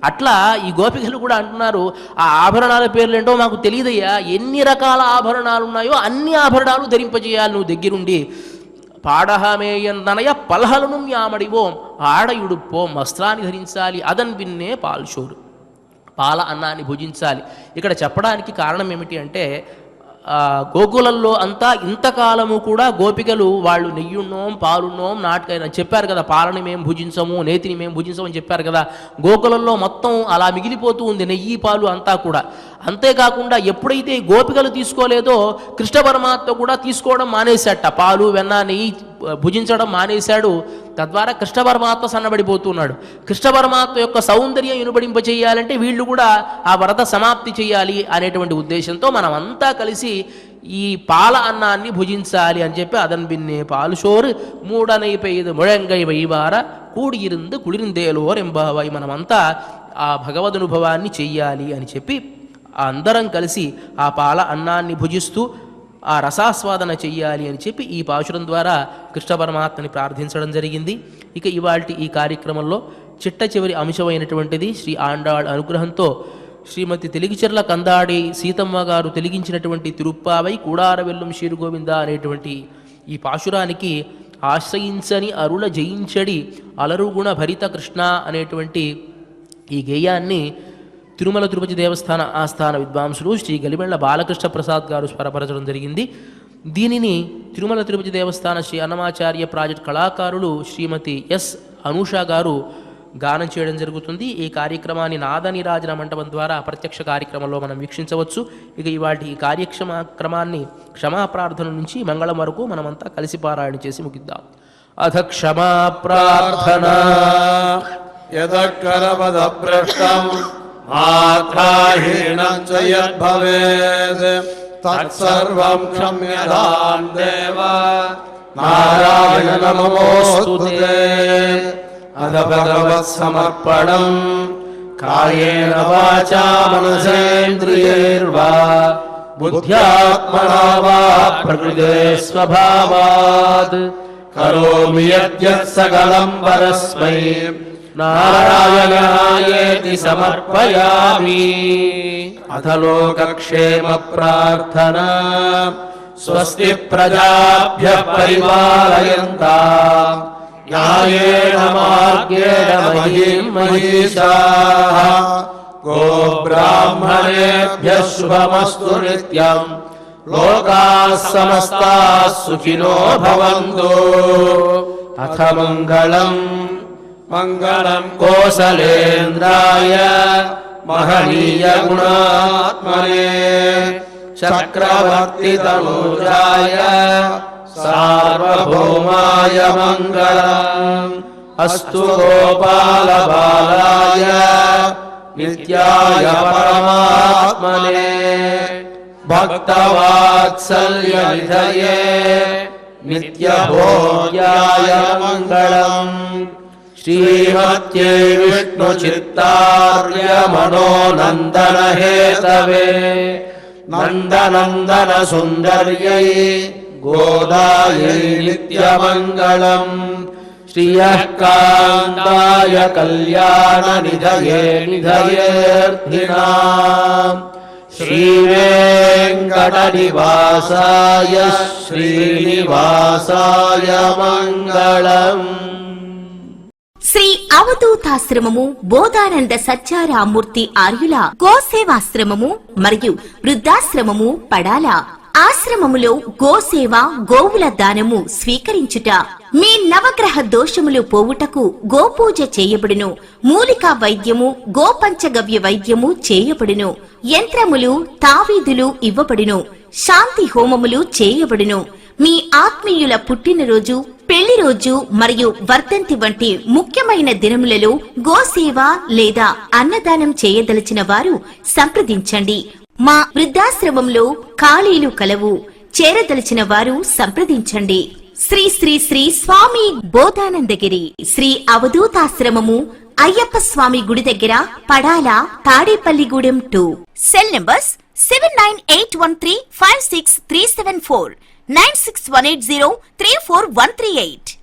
అట్లా ఈ గోపికలు కూడా అంటున్నారు, ఆ ఆభరణాల పేర్లు ఏంటో మాకు తెలియదయ్యా, ఎన్ని రకాల ఆభరణాలు ఉన్నాయో అన్ని ఆభరణాలు ధరింపజేయాలి నువ్వు దగ్గరుండి. పాడహమేయన్ననయ పల్హలను యామడివోం, ఆడయుడుపోం వస్త్రాన్ని ధరించాలి, అదన్ విన్నే పాల్షోరు, పాల అన్నాన్ని భుజించాలి. ఇక్కడ చెప్పడానికి కారణం ఏమిటి అంటే, గోకులంలో అంతా ఇంతకాలము కూడా గోపికలు వాళ్ళు నెయ్యున్నోం పాలున్నోం నాటకైనా చెప్పారు కదా, పాలని మేము భుజించము నేతిని మేము భుజించము అని చెప్పారు కదా. గోకులంలో మొత్తం అలా మిగిలిపోతూ ఉంది నెయ్యి పాలు అంతా కూడా. అంతేకాకుండా ఎప్పుడైతే గోపికలు తీసుకోలేదో కృష్ణ పరమాత్మ కూడా తీసుకోవడం మానేశాట, పాలు వెన్న నెయ్యి భుజించడం మానేశాడు. తద్వారా కృష్ణ పరమాత్మ సన్నబడిపోతున్నాడు. కృష్ణ పరమాత్మ యొక్క సౌందర్యం ఇనుబడింపచేయాలంటే వీళ్ళు కూడా ఆ వ్రత సమాప్తి చేయాలి అనేటువంటి ఉద్దేశంతో మనమంతా కలిసి ఈ పాల అన్నాన్ని భుజించాలి అని చెప్పి అదన్ బిన్నే పాలుషోరు మూడనై పెయ్యదు ముழங்கை వైవార కూడియిருந்து కుళిరిందేలోర్ ఎంబావై, మనమంతా ఆ భగవదనుభవాన్ని చెయ్యాలి అని చెప్పి అందరం కలిసి ఆ పాల అన్నాన్ని భుజిస్తూ ఆ రసాస్వాదన చెయ్యాలి అని చెప్పి ఈ పాశురం ద్వారా కృష్ణ పరమాత్మని ప్రార్థించడం జరిగింది. ఇక ఇవాల్టి ఈ కార్యక్రమంలో చిట్ట చివరి అంశమైనటువంటిది శ్రీ ఆండాళ్ అనుగ్రహంతో శ్రీమతి తెలిగిచెర్ల కందాడి సీతమ్మ గారు తెలిగించినటువంటి తిరుప్పావై కూడారవెల్లం శ్రీరుగోవింద అనేటువంటి ఈ పాశురానికి ఆశ్రయించని అరుల జయించడి అలరుగుణ భరిత కృష్ణ అనేటువంటి ఈ గేయాన్ని తిరుమల తిరుపతి దేవస్థాన ఆస్థాన విద్వాంసులు శ్రీ గలిమెళ్ల బాలకృష్ణ ప్రసాద్ గారు స్వరపరచడం జరిగింది. దీనిని తిరుమల తిరుపతి దేవస్థాన శ్రీ అన్నమాచార్య ప్రాజెక్ట్ కళాకారులు శ్రీమతి ఎస్ అనూష గారు గానం చేయడం జరుగుతుంది. ఈ కార్యక్రమాన్ని నాదనిరాజన మంటపం ద్వారా ప్రత్యక్ష కార్యక్రమంలో మనం వీక్షించవచ్చు. ఇక ఇవాటి ఈ కార్యక్రమాన్ని క్షమాప్రార్థన నుంచి మంగళం వరకు మనమంతా కలిసి పారాయణ చేసి ముగిద్దాం. అథ క్షమాప్రార్థన యదకరపదభ్రష్టం మాత్రాహీనం చ యద్భవేత్ తత్సర్వం క్షమ్యతాం దేవ నారాయణ నమోస్తుతే. అథ భగవత్సమర్పణం కాయేన వాచా మనసేంద్రియైర్వా బుద్ధ్యాత్మనా వా ప్రకృతే స్వభావాత్ కరోమి యద్యత్ సకలం పరస్మై నారాయణాయేతి సమర్పయామి. అథ లోకక్షేమ ప్రార్థనా స్వస్తి ప్రజాభ్యః పరిపాలయంతాం న్యాయేన మార్గేణ మహీం మహీషాః गोब्राह्मणेभ्यः शुभमस्तु नित्यम् लोकाः समस्ताः सुखिनो भवन्तु। अथ मङ्गलम् कोसलेन्द्राय महनीय गुणात्मने चक्रवर्तितनूजाय सार्वभौमाय मङ्गलम्। अस्तु गोपालबालाय नित्याय परमात्मने भक्तवात्सल्यनिधये नित्यभोग्याय मङ्गलम्। श्रीमत्यै विष्णुचित्तार्य मनोनन्दन हेतवे नन्दनन्दन सुन्दर्यै गोदायै नित्यमङ्गलम्। श्रियः कान्ताय कल्याण निधये निधयेऽर्थिनाम्। श्रीवेङ्कटनिवासाय श्रीनिवासाय मङ्गलम्। శ్రీ అవధూతాశ్రమము బోధానంద సత్యారామూర్తి ఆర్యుల గోసేవాశ్రమము మరియు వృద్ధాశ్రమము పడాల. ఆశ్రమములో గోసేవ గోవుల దానము స్వీకరించుట, మీ నవగ్రహ దోషములు పోవుటకు గోపూజ చేయబడును. మూలికా వైద్యము గోపంచగవ్య వైద్యము చేయబడును. యంత్రములు తావీదులు ఇవ్వబడును. శాంతి హోమములు చేయబడును. మీ ఆత్మీయుల పుట్టినరోజు, పెళ్లి రోజు మరియు వర్ధంతి వంటి ముఖ్యమైన దినములలో గోసేవ లేదా అన్నదానం చేయదలిచిన వారు సంప్రదించండి. మా వృద్ధాశ్రమంలో ఖాళీలు కలవు. చేరదలిచిన వారు సంప్రదించండి. శ్రీ శ్రీ శ్రీ స్వామి బోధానందగిరి శ్రీ అవధూతాశ్రమము అయ్యప్ప స్వామి గుడి దగ్గర పడాల, తాడేపల్లిగూడెం 2. Cell numbers 7981356374, 9618034 138.